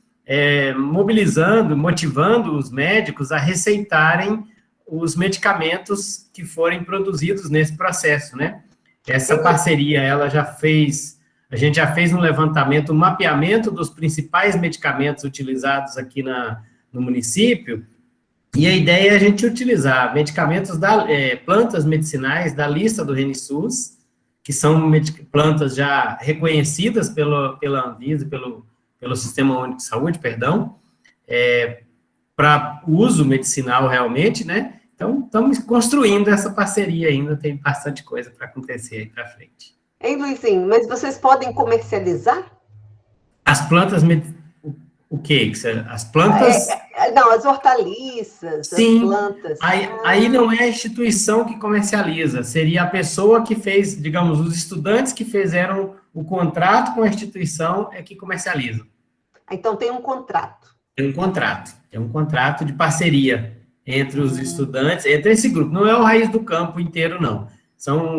motivando os médicos a receitarem os medicamentos que forem produzidos nesse processo, né? Essa parceria, a gente já fez um levantamento, um mapeamento dos principais medicamentos utilizados aqui no município, e a ideia é a gente utilizar medicamentos plantas medicinais da lista do RNSUS, que são plantas já reconhecidas pela Anvisa, pelo Sistema Único de Saúde, para uso medicinal realmente, né? Então, estamos construindo essa parceria ainda, tem bastante coisa para acontecer aí para frente. Hein, Luizinho, mas vocês podem comercializar? As plantas, o quê? As plantas... Não, as hortaliças, sim, as plantas. Aí não é a instituição que comercializa, seria a pessoa que fez, digamos, os estudantes que fizeram o contrato com a instituição é que comercializam. Então tem um contrato. Tem um contrato de parceria entre os estudantes, entre esse grupo. Não é o Raiz do Campo inteiro, não.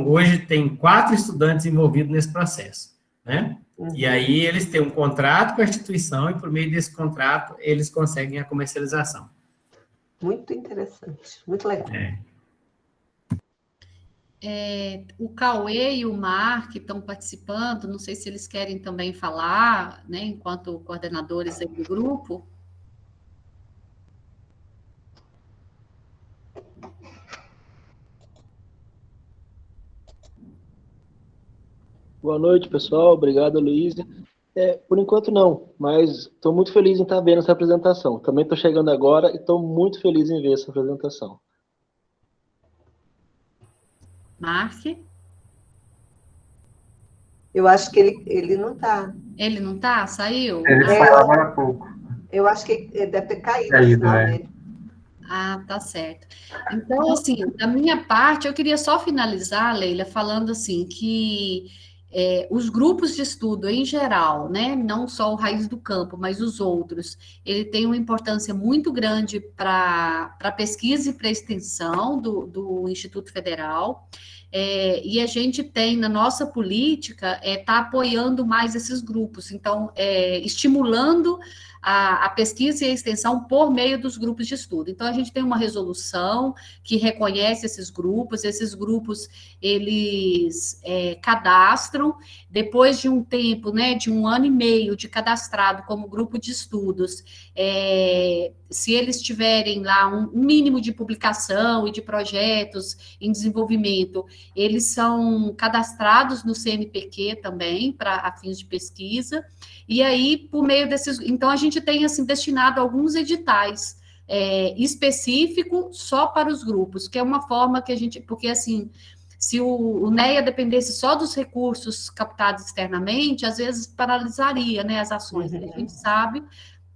Hoje tem 4 estudantes envolvidos nesse processo, né? E aí eles têm um contrato com a instituição e por meio desse contrato eles conseguem a comercialização. Muito interessante, muito legal. O Cauê e o Mark estão participando, não sei se eles querem também falar, né, enquanto coordenadores aí do grupo. Boa noite, pessoal. Obrigado, Luísa. Por enquanto, não, mas estou muito feliz em estar vendo essa apresentação. Também estou chegando agora e estou muito feliz em ver essa apresentação. Mark? Eu acho que ele não está. Ele não está? Saiu? Ele saiu agora há pouco. Eu acho que ele deve ter caído o sinal dele. Ah, tá certo. Então, assim, da minha parte, eu queria só finalizar, Leila, falando assim, que os grupos de estudo em geral, né, não só o Raiz do Campo, mas os outros, ele tem uma importância muito grande para a pesquisa e para a extensão do Instituto Federal, e a gente tem, na nossa política, tá apoiando mais esses grupos, então, estimulando a pesquisa e a extensão por meio dos grupos de estudo. Então, a gente tem uma resolução que reconhece esses grupos, eles cadastram, depois de um tempo, né, de 1 ano e meio de cadastrado como grupo de estudos, se eles tiverem lá um mínimo de publicação e de projetos em desenvolvimento, eles são cadastrados no CNPq também, para fins de pesquisa, e aí, por meio desses... Então, a gente tem, assim, destinado alguns editais específicos só para os grupos, que é uma forma que a gente... Porque, assim, se o NEA dependesse só dos recursos captados externamente, às vezes paralisaria, né, as ações. A gente sabe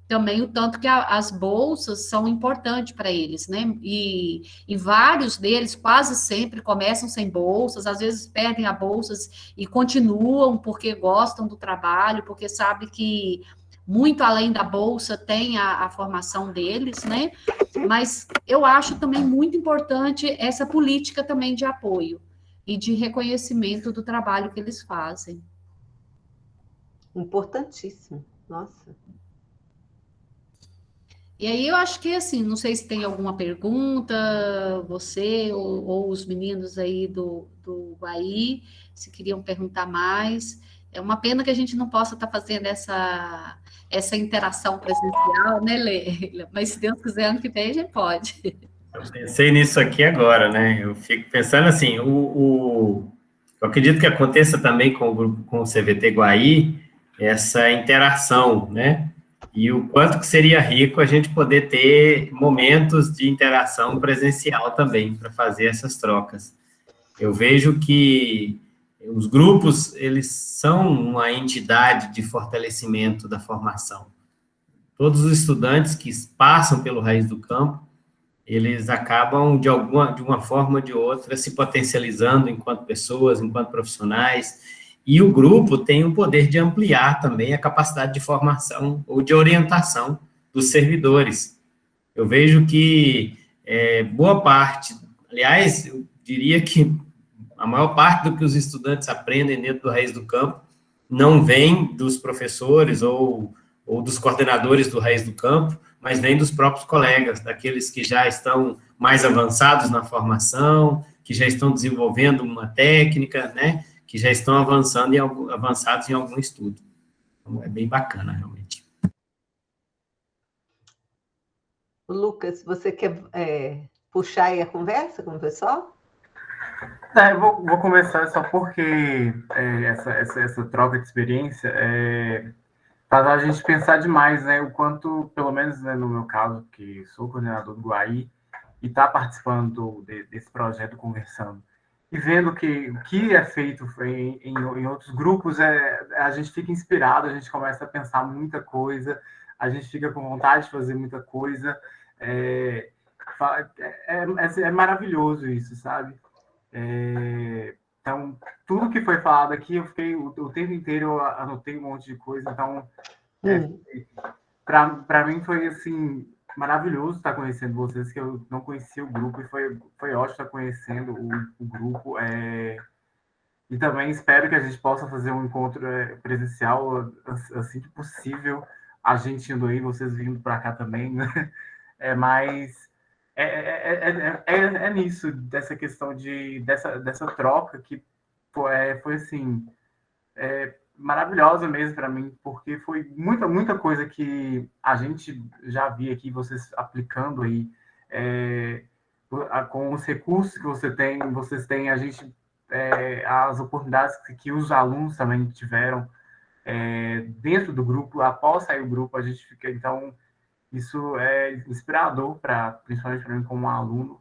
também o tanto que as bolsas são importantes para eles, né? E vários deles quase sempre começam sem bolsas, às vezes perdem as bolsas e continuam porque gostam do trabalho, porque sabem que muito além da bolsa tem a formação deles, né? Mas eu acho também muito importante essa política também de apoio e de reconhecimento do trabalho que eles fazem. Importantíssimo, nossa. E aí eu acho que, assim, não sei se tem alguma pergunta, você ou os meninos aí do Guaí, se queriam perguntar mais. É uma pena que a gente não possa estar fazendo essa interação presencial, né, Leila? Mas se Deus quiser, ano que vem a gente pode. Eu pensei nisso aqui agora, né? Eu fico pensando assim, eu acredito que aconteça também com o CVT Guaí, essa interação, né? E o quanto que seria rico a gente poder ter momentos de interação presencial também, para fazer essas trocas. Eu vejo que os grupos, eles são uma entidade de fortalecimento da formação. Todos os estudantes que passam pelo Raiz do Campo, eles acabam, de uma forma ou de outra, se potencializando enquanto pessoas, enquanto profissionais. E o grupo tem o poder de ampliar também a capacidade de formação ou de orientação dos servidores. Eu vejo que boa parte, aliás, eu diria que a maior parte do que os estudantes aprendem dentro do Raiz do Campo não vem dos professores ou dos coordenadores do Raiz do Campo, mas vem dos próprios colegas, daqueles que já estão mais avançados na formação, que já estão desenvolvendo uma técnica, né? Que já estão avançados em algum estudo. Então, é bem bacana, realmente. Lucas, você quer puxar aí a conversa com o pessoal? Eu vou começar só porque essa troca de experiência faz a gente pensar demais, né? O quanto, pelo menos, né, no meu caso, que sou coordenador do Guaí, estar participando desse projeto, conversando. E vendo que o que é feito em outros grupos, a gente fica inspirado, a gente começa a pensar muita coisa, a gente fica com vontade de fazer muita coisa. É maravilhoso isso, sabe? Então, tudo que foi falado aqui, eu fiquei o tempo inteiro, eu anotei um monte de coisa. Então, para mim foi assim maravilhoso estar conhecendo vocês, que eu não conhecia o grupo, e foi ótimo estar conhecendo o grupo. E também espero que a gente possa fazer um encontro presencial assim que possível, a gente indo aí, vocês vindo para cá também, né? Mas nisso, dessa questão dessa troca que foi assim, maravilhosa mesmo para mim, porque foi muita coisa que a gente já via aqui, vocês aplicando aí, com os recursos que vocês têm, a gente, as oportunidades que os alunos também tiveram dentro do grupo, após sair o grupo, a gente fica, então, isso é inspirador, principalmente para mim como aluno.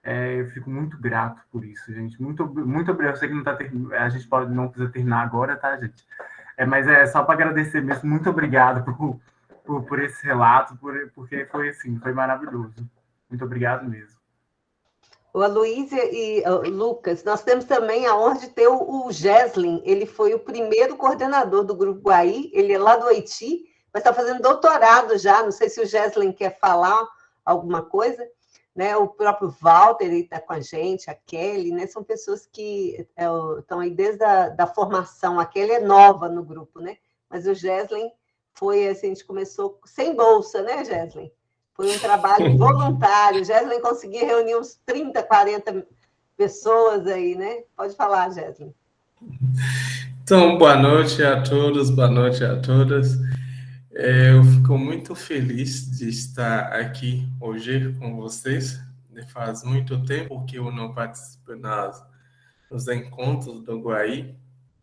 Eu fico muito grato por isso, gente. Muito obrigado. Eu sei que não tá a gente não precisa terminar agora, tá, gente? Mas é só para agradecer mesmo. Muito obrigado por esse relato, porque foi assim, foi maravilhoso. Muito obrigado mesmo. O Aloísia e Lucas, nós temos também a honra de ter o Geslin. Ele foi o primeiro coordenador do Grupo Guaí, ele é lá do Haiti, mas está fazendo doutorado já. Não sei se o Geslin quer falar alguma coisa. Né, o próprio Walter está com a gente, a Kelly, né, são pessoas que estão aí desde a formação. A Kelly é nova no grupo, né? Mas o Geslin foi assim, a gente começou sem bolsa, né, Geslin? Foi um trabalho voluntário. O Geslin conseguia reunir uns 30, 40 pessoas aí, né? Pode falar, Geslin. Então, boa noite a todos, boa noite a todas. Eu fico muito feliz de estar aqui hoje com vocês. Faz muito tempo que eu não participo nos encontros do Guaí,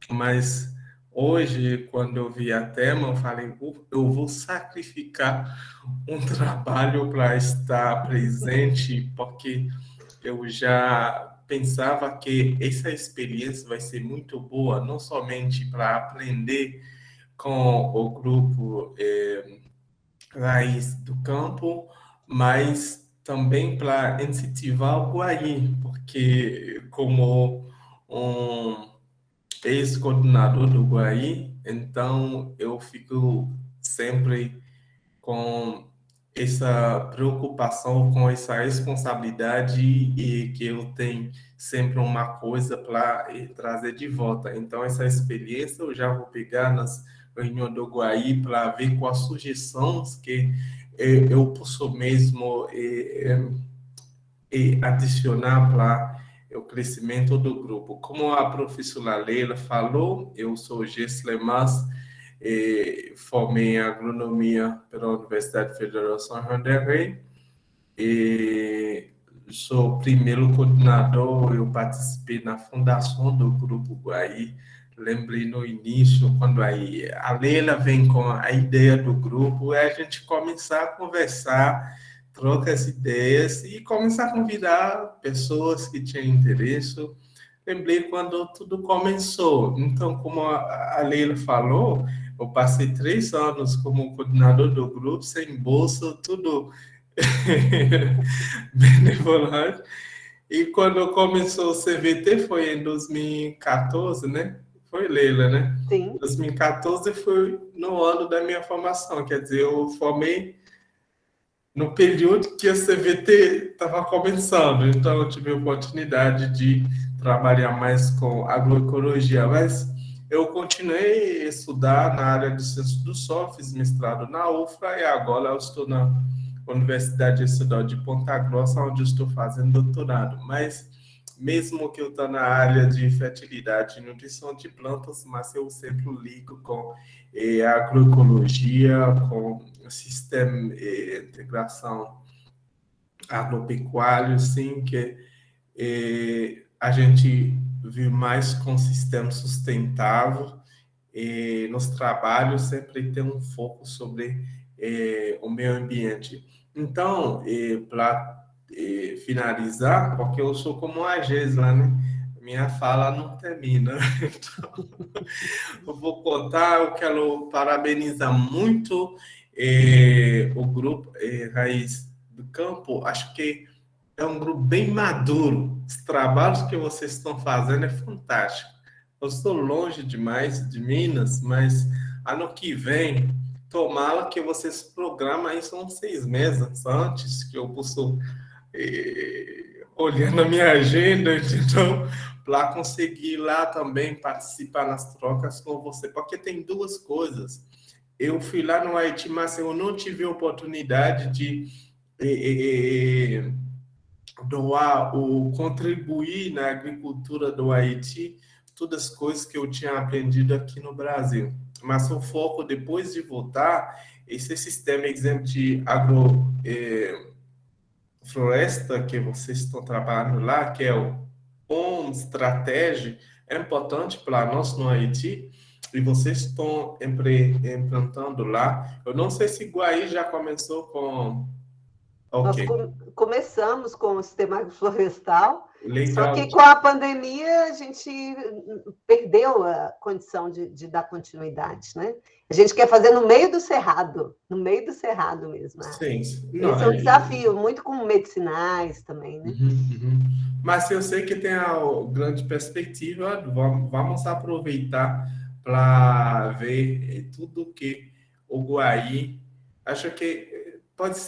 mas hoje, quando eu vi a tema, eu falei, eu vou sacrificar um trabalho para estar presente, porque eu já pensava que essa experiência vai ser muito boa, não somente para aprender com o grupo Raiz do Campo, mas também para incentivar o Guaí, porque como um ex-coordenador do Guaí, então eu fico sempre com essa preocupação, com essa responsabilidade, e que eu tenho sempre uma coisa para trazer de volta. Então, essa experiência eu já vou pegar nas reuniões do Guaí para ver quais sugestões que eu posso mesmo adicionar para o crescimento do grupo. Como a professora Leila falou, eu sou Geslemas, formei em agronomia pela Universidade Federal São João del Rei, e sou primeiro coordenador. Eu participei na fundação do Grupo Guaí. Lembrei no início, quando a Leila vem com a ideia do grupo, é a gente começar a conversar, troca as ideias e começar a convidar pessoas que tinham interesse. Lembrei quando tudo começou. Então, como a Leila falou, eu passei 3 anos como coordenador do grupo, sem bolsa, tudo benevolente. E quando começou o CVT foi em 2014, né? Foi, Leila, né? Sim. 2014 foi no ano da minha formação, quer dizer, eu formei no período que a CVT estava começando, então eu tive a oportunidade de trabalhar mais com agroecologia, mas eu continuei a estudar na área de ciências do solo, fiz mestrado na UFRA e agora eu estou na Universidade Estadual de Ponta Grossa, onde eu estou fazendo doutorado. Mas mesmo que eu estou na área de fertilidade e nutrição de plantas, mas eu sempre ligo com agroecologia, com sistema de integração agropecuário, sim, que a gente vive mais com sistema sustentável, e nos trabalhos sempre tem um foco sobre o meio ambiente. Então, para finalizar, porque eu sou como a Gesla, né? Minha fala não termina. Então, eu vou contar, eu quero parabenizar muito o grupo Raiz do Campo. Acho que é um grupo bem maduro. Os trabalhos que vocês estão fazendo é fantástico. Eu estou longe demais de Minas, mas ano que vem, tomara que vocês programem isso uns 6 meses antes, que eu posso olhando a minha agenda, entendeu? Para conseguir lá também participar nas trocas com você, porque tem duas coisas. Eu fui lá no Haiti, mas eu não tive a oportunidade de doar ou contribuir na agricultura do Haiti, todas as coisas que eu tinha aprendido aqui no Brasil. Mas o foco, depois de voltar, esse sistema, exemplo, de agrofloresta que vocês estão trabalhando lá, que é o ON Strategy, é importante para nós no Haiti, e vocês estão implantando lá. Eu não sei se Guaí já começou com... Ok. Nós começamos com o sistema agroflorestal, Legal. Só que com a pandemia a gente perdeu a condição de dar continuidade, né? A gente quer fazer no meio do cerrado mesmo. Né? Sim. Esse é um desafio, muito com medicinais também, né? Mas eu sei que tem a grande perspectiva, vamos aproveitar para ver tudo que o Guaí, acho que pode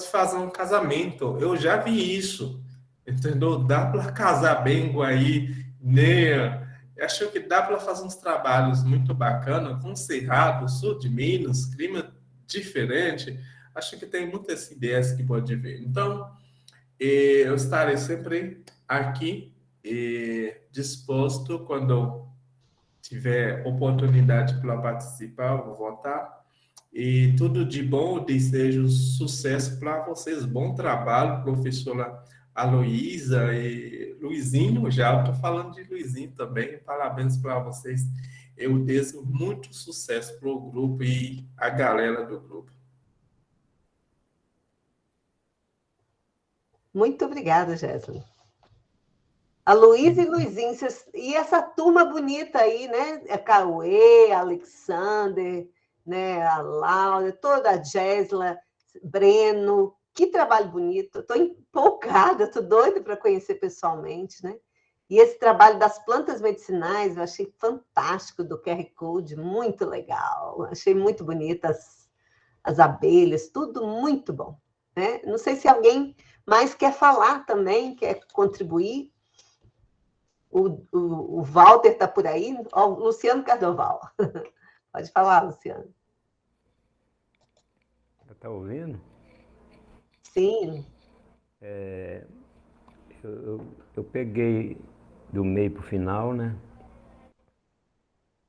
fazer um casamento. Eu já vi isso, entendeu? Dá para casar bem Guaí, né? Acho que dá para fazer uns trabalhos muito bacanas com Cerrado, sul de Minas, clima diferente. Acho que tem muitas ideias que pode ver. Então, eu estarei sempre aqui disposto quando tiver oportunidade para participar, eu vou votar. E tudo de bom, desejo sucesso para vocês, bom trabalho, professora Aloísa e Luizinho, já estou falando de Luizinho também, parabéns para vocês. Eu desejo muito sucesso para o grupo e a galera do grupo. Muito obrigada, Jéssica. A Luísa e Luizinho, e essa turma bonita aí, né? A Cauê, a Alexander, né? A Laura, toda a Jéssica, Breno, que trabalho bonito. Estou empolgada, estou doida para conhecer pessoalmente, né? E esse trabalho das plantas medicinais, eu achei fantástico, do QR Code, muito legal. Achei muito bonitas as abelhas, tudo muito bom. Né? Não sei se alguém mais quer falar também, quer contribuir. O Walter está por aí, o Luciano Cardoval. Pode falar, Luciano. Está ouvindo? Sim. Eu peguei do meio para o final, né?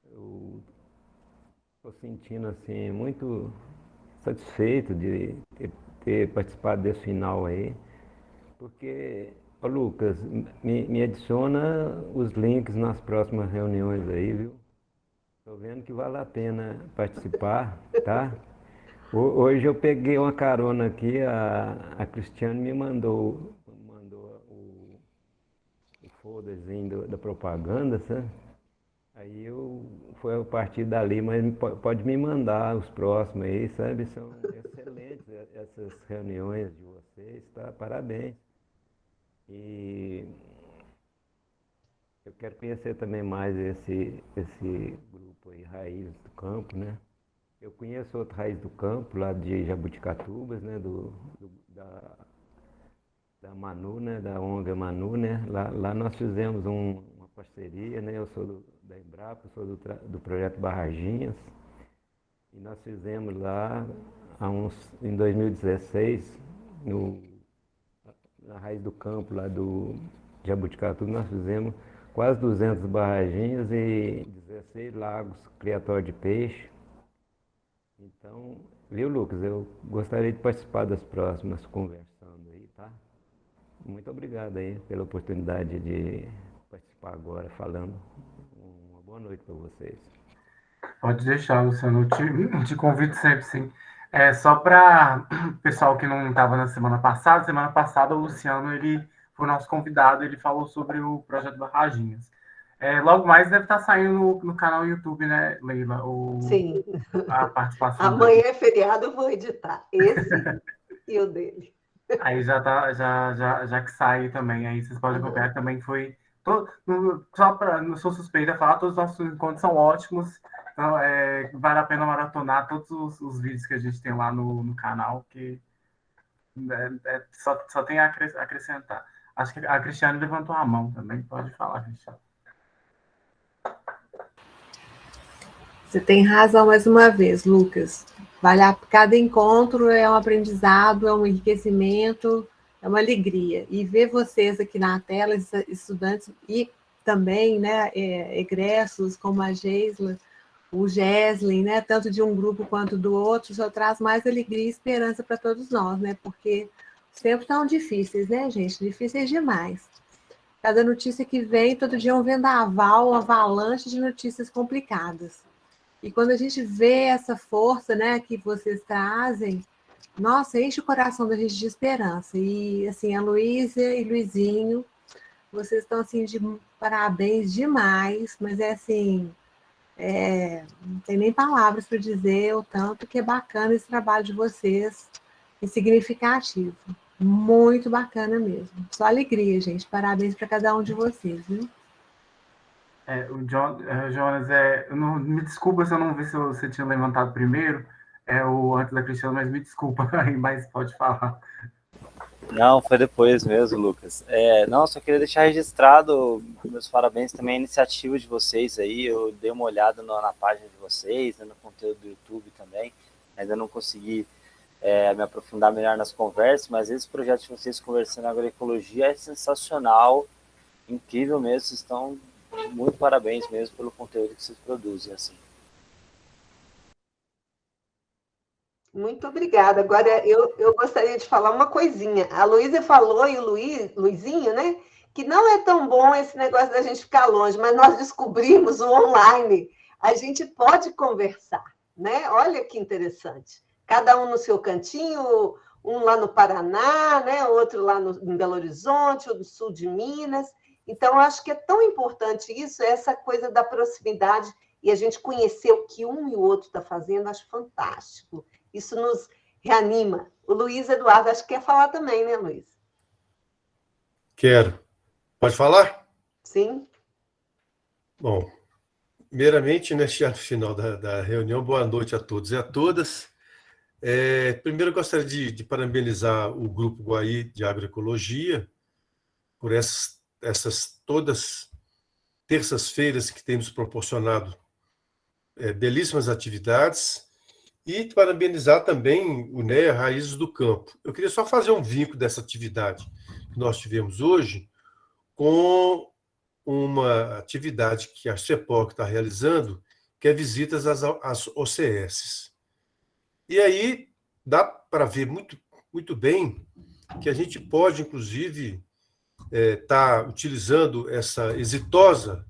Eu estou sentindo assim, muito satisfeito de ter participado desse final aí, porque... Ô Lucas, me adiciona os links nas próximas reuniões aí, viu? Estou vendo que vale a pena participar, tá? Hoje eu peguei uma carona aqui, a Cristiane me mandou o folderzinho da propaganda, sabe? Aí foi a partir dali, mas pode me mandar os próximos aí, sabe? São excelentes essas reuniões de vocês, tá? Parabéns. E eu quero conhecer também mais esse grupo aí, Raiz do Campo, né? Eu conheço outro Raiz do Campo, lá de Jabuticatubas, né? Da Manu, né? Da ONG Manu, né? Lá nós fizemos uma parceria, né? Eu sou da Embrapa, sou do projeto Barraginhas. E nós fizemos lá, em 2016, na Raiz do Campo, lá do Jabuticatuba, nós fizemos quase 200 barraginhas e 16 lagos criatórios de peixe. Então, viu, Lucas? Eu gostaria de participar das próximas conversando aí, tá? Muito obrigado aí pela oportunidade de participar agora falando. Uma boa noite para vocês. Pode deixar, Luciano. Eu te convido sempre, sim. Só para o pessoal que não estava na semana passada o Luciano ele foi nosso convidado, ele falou sobre o projeto Barraginhas. Logo mais deve estar saindo no canal YouTube, né, Leila? Sim. A participação. Amanhã é feriado, eu vou editar esse e o dele. Aí já que sai também, aí vocês podem acompanhar também foi. Só para, não sou suspeita a falar, todos os nossos encontros são ótimos. Então, vale a pena maratonar todos os vídeos que a gente tem lá no canal, que só tem a acrescentar. Acho que a Cristiane levantou a mão também, pode falar, Cristiane. Você tem razão mais uma vez, Lucas. Cada encontro é um aprendizado, é um enriquecimento, é uma alegria. E ver vocês aqui na tela, estudantes, e também, né, egressos, como a Geisla, o Geslin, né, tanto de um grupo quanto do outro, só traz mais alegria e esperança para todos nós, né, porque os tempos estão difíceis, né, gente? Difíceis demais. Cada notícia que vem, todo dia um vendaval, uma avalanche de notícias complicadas. E quando a gente vê essa força, né, que vocês trazem, nossa, enche o coração da gente de esperança. E, assim, a Luísa e Luizinho, vocês estão, assim, de parabéns demais, mas assim, não tem nem palavras para dizer o tanto que é bacana esse trabalho de vocês, e significativo. Muito bacana mesmo. Só alegria, gente. Parabéns para cada um de vocês, viu? O Jonas, me desculpa se eu não vi se você tinha levantado primeiro, antes da Cristiane, mas me desculpa, mas pode falar. Não, foi depois mesmo, Lucas. Não, só queria deixar registrado meus parabéns também à iniciativa de vocês aí. Eu dei uma olhada na página de vocês, no conteúdo do YouTube também. Ainda não consegui me aprofundar melhor nas conversas, mas esse projeto de vocês conversando agroecologia é sensacional, incrível mesmo. Vocês estão muito parabéns mesmo pelo conteúdo que vocês produzem, assim. Muito obrigada. Agora, eu gostaria de falar uma coisinha. A Luísa falou, e o Luizinho, né, que não é tão bom esse negócio da gente ficar longe, mas nós descobrimos o online. A gente pode conversar, né? Olha que interessante. Cada um no seu cantinho, um lá no Paraná, né, outro lá em Belo Horizonte, ou do sul de Minas. Então, eu acho que é tão importante isso, essa coisa da proximidade, e a gente conhecer o que um e o outro está fazendo, acho fantástico. Isso nos reanima. O Luiz Eduardo, acho que quer falar também, né, Luiz? Quero. Pode falar? Sim. Bom, primeiramente, né, já no final da reunião, boa noite a todos e a todas. Primeiro, eu gostaria de parabenizar o Grupo Guaí de Agroecologia por essas todas terças-feiras que tem nos proporcionado belíssimas atividades, e parabenizar também o NEA Raízes do Campo. Eu queria só fazer um vínculo dessa atividade que nós tivemos hoje com uma atividade que a CEPOC está realizando, que é visitas às OCS. E aí dá para ver muito, muito bem que a gente pode, inclusive, estar utilizando essa exitosa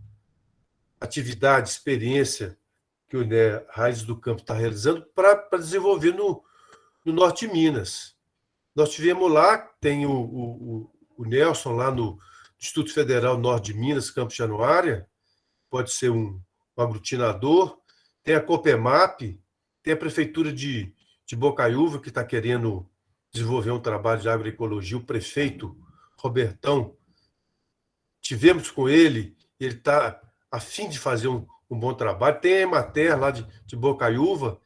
atividade, experiência que o NEA Raízes do Campo está realizando para desenvolver no Norte de Minas. Nós tivemos lá, tem o Nelson lá no Instituto Federal Norte de Minas, Campos Januária, pode ser um aglutinador, tem a Copemap, tem a Prefeitura de Bocaiúva, que está querendo desenvolver um trabalho de agroecologia, o prefeito Robertão, tivemos com ele está a fim de fazer um bom trabalho. Tem a Emater lá de Bocaiúva.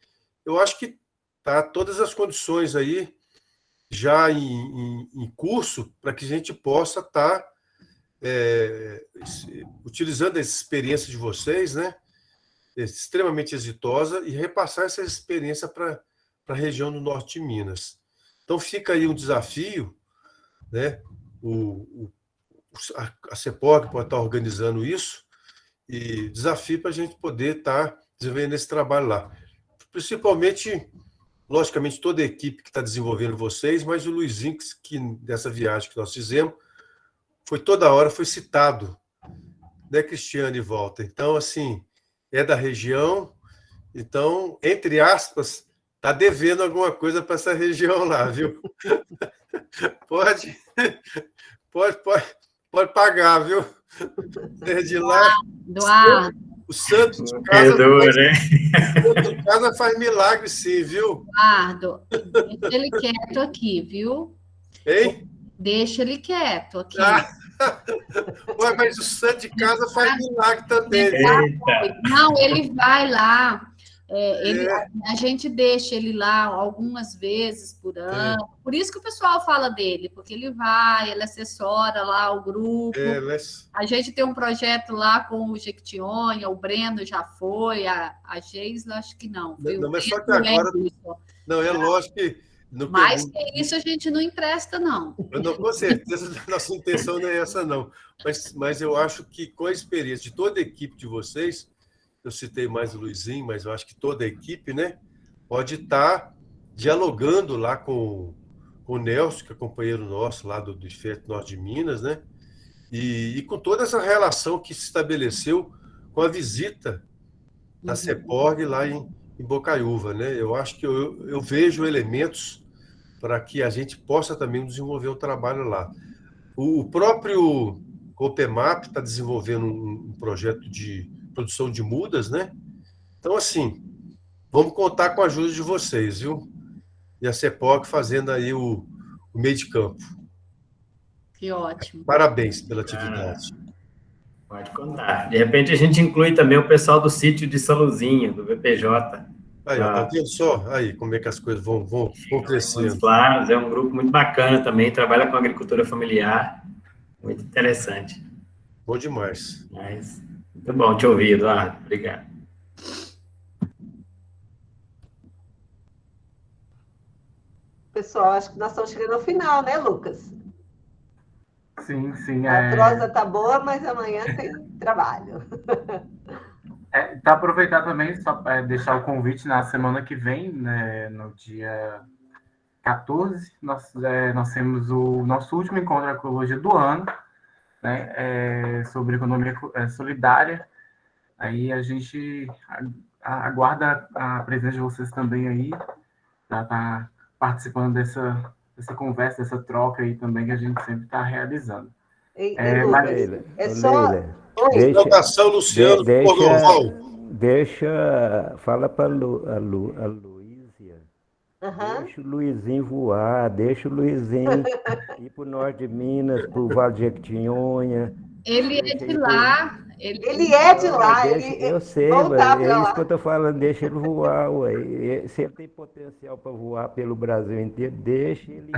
Eu acho que tá todas as condições aí já em curso para que a gente possa estar utilizando essa experiência de vocês, né, extremamente exitosa, e repassar essa experiência para a região do Norte de Minas. Então fica aí um desafio, né? A CEPOC pode estar organizando isso, e desafio para a gente poder estar desenvolvendo esse trabalho lá. Principalmente, logicamente, toda a equipe que está desenvolvendo vocês, mas o Luizinho, que dessa viagem que nós fizemos, toda hora foi citado, né, Cristiane e Volta. Então, assim, é da região, então, entre aspas, Tá devendo alguma coisa para essa região lá, viu? Pode, pode pagar, viu? Desde lá, Eduardo. o santo de casa, né? santo de casa faz milagre, sim, viu? Eduardo, deixa ele quieto aqui, viu? Hein? Deixa ele quieto aqui. Ué, mas o santo de casa faz milagre também. Não, ele vai lá. A gente deixa ele lá algumas vezes por ano. Por isso que o pessoal fala dele, porque ele vai, ele assessora lá o grupo. A gente tem um projeto lá com o Jequitinhonha, o Breno já foi, a Geisla acho que não. Não, mas só que agora... Não, é lógico que... Mais que isso a gente não empresta, não. Não, com certeza, nossa intenção não é essa, não. Mas eu acho que com a experiência de toda a equipe de vocês, eu citei mais o Luizinho, mas eu acho que toda a equipe, né, pode estar dialogando lá com o Nelson, que é companheiro nosso lá do IFET Norte de Minas, né, e com toda essa relação que se estabeleceu com a visita da CEPORG lá em Bocaiúva, né? Eu acho que eu vejo elementos para que a gente possa também desenvolver um trabalho lá. O próprio COPEMAP está desenvolvendo um projeto de produção de mudas, né? Então, assim, vamos contar com a ajuda de vocês, viu? E a CEPORG fazendo aí o meio de campo. Que ótimo. Parabéns pela atividade. Pode contar. De repente, a gente inclui também o pessoal do sítio de Soluzinho, do VPJ. Aí, tá vendo só? Aí, como é que as coisas vão crescendo. Claro, é um grupo muito bacana também, trabalha com agricultura familiar. Muito interessante. Bom demais. Muito bom te ouvir, Eduardo. Obrigado. Pessoal, acho que nós estamos chegando ao final, né, Lucas? Sim. A prosa tá boa, mas amanhã tem trabalho. Para aproveitar também, só deixar o convite na semana que vem, né, no dia 14, nós temos o nosso último encontro de ecologia do ano, né, sobre economia solidária. Aí a gente aguarda a presença de vocês também aí, para estar participando dessa conversa, dessa troca aí também que a gente sempre está realizando. Luciano, fala para a Luísia, deixa o Luizinho voar, deixa o Luizinho ir para o norte de Minas, para o Vale de Jequitinhonha. Ele é de lá. Ele é de lá. Eu sei, mas é isso que eu estou falando, deixa ele voar, ué. Se ele tem potencial para voar pelo Brasil inteiro, deixa ele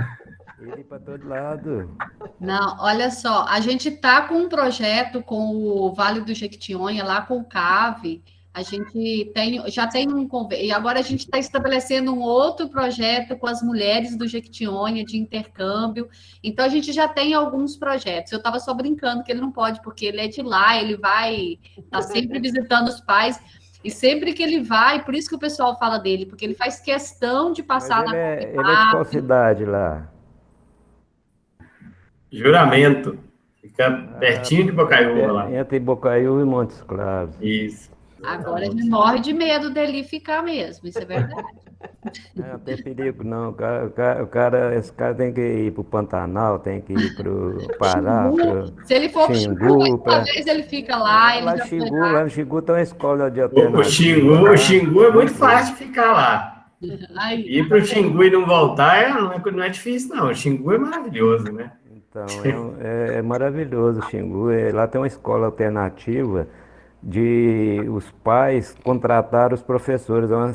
ir para todo lado. Não, olha só, a gente está com um projeto com o Vale do Jequitinhonha, lá com o CAV. A gente já tem um convênio, e agora a gente está estabelecendo um outro projeto com as mulheres do Jequitinhonha de intercâmbio. Então, a gente já tem alguns projetos. Eu estava só brincando que ele não pode, porque ele é de lá, ele vai estar sempre visitando os pais. E sempre que ele vai, por isso que o pessoal fala dele, porque ele faz questão de passar na ele é de qual cidade lá? Juramento. Fica pertinho de Bocaiúva lá. Entre Bocaiúva e Montes Claros. Isso. Agora a gente morre de medo dele ficar mesmo, isso é verdade. Não tem perigo, não. Esse cara tem que ir para o Pantanal, tem que ir para o Pará. Se ele for para o Xingu, talvez ele fica lá. Lá no Xingu tem uma escola de alternativa. O Xingu é muito fácil de ficar lá. Ir para o Xingu e não voltar não é difícil, não. O Xingu é maravilhoso, né? Então, é maravilhoso o Xingu. Lá tem uma escola alternativa de os pais contratar os professores, é uma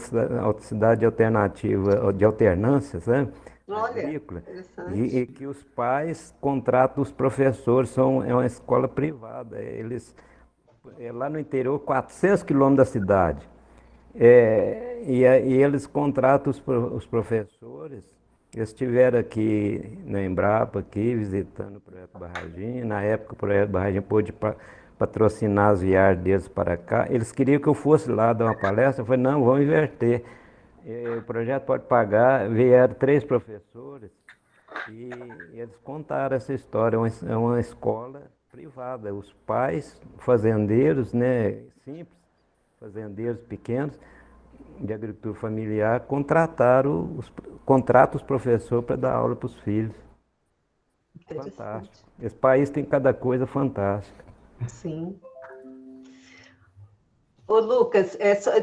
cidade alternativa, de alternância, sabe? Agrícola. E que os pais contratam os professores, é uma escola privada. Lá no interior, 400 quilômetros da cidade. E eles contratam os professores. Eles estiveram aqui na Embrapa, aqui, visitando o Projeto Barradinha. Na época, o Projeto Barradinha pôde patrocinar as viagens deles para cá. Eles queriam que eu fosse lá dar uma palestra. Eu falei, não, vamos inverter. O projeto pode pagar. Vieram 3 professores e eles contaram essa história. É uma escola privada. Os pais, fazendeiros, né, simples, fazendeiros pequenos, de agricultura familiar contrata os professores para dar aula para os filhos. Fantástico. Esse país tem cada coisa fantástica. Sim. Ô, Lucas,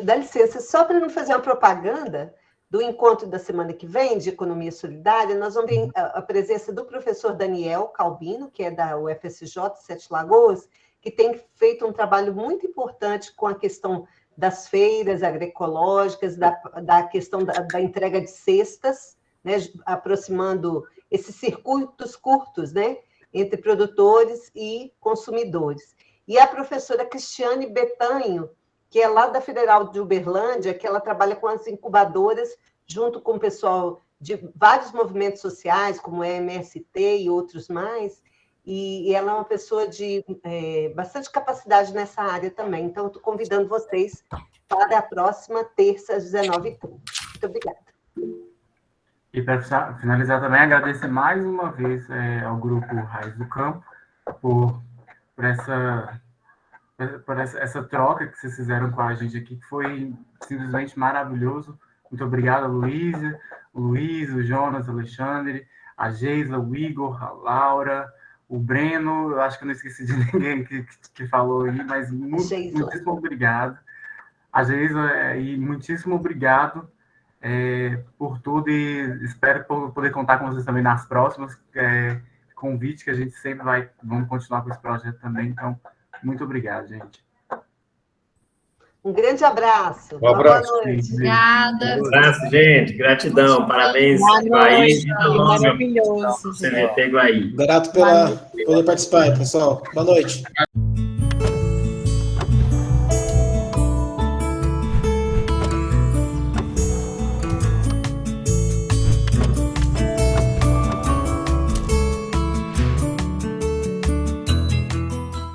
dá licença, só para não fazer uma propaganda do encontro da semana que vem, de Economia Solidária, nós vamos ver a presença do professor Daniel Calbino, que é da UFSJ, Sete Lagoas, que tem feito um trabalho muito importante com a questão das feiras agroecológicas, da questão da entrega de cestas, né, aproximando esses circuitos curtos, né, entre produtores e consumidores. E a professora Cristiane Betanho, que é lá da Federal de Uberlândia, que ela trabalha com as incubadoras, junto com o pessoal de vários movimentos sociais, como a MST e outros mais, e ela é uma pessoa de bastante capacidade nessa área também. Então, estou convidando vocês para a próxima terça, às 19h30. Muito obrigada. E para finalizar também, agradecer mais uma vez ao Grupo Raiz do Campo por essa troca que vocês fizeram com a gente aqui, que foi simplesmente maravilhoso. Muito obrigado, Luísa, o Luiz, o Jonas, o Alexandre, a Geisa, o Igor, a Laura, o Breno. Eu acho que eu não esqueci de ninguém que falou aí, mas muitíssimo obrigado. A Geisa, e muitíssimo obrigado por tudo, e espero poder contar com vocês também nas próximas. Convite que a gente sempre vamos continuar com esse projeto também. Então, muito obrigado, gente. Um grande abraço. Um abraço. Boa noite. Obrigada. Um abraço, gente. Gratidão. Parabéns, Guaí. Maravilhoso. CVP Guaí. Grato por poder participar, pessoal. Boa noite.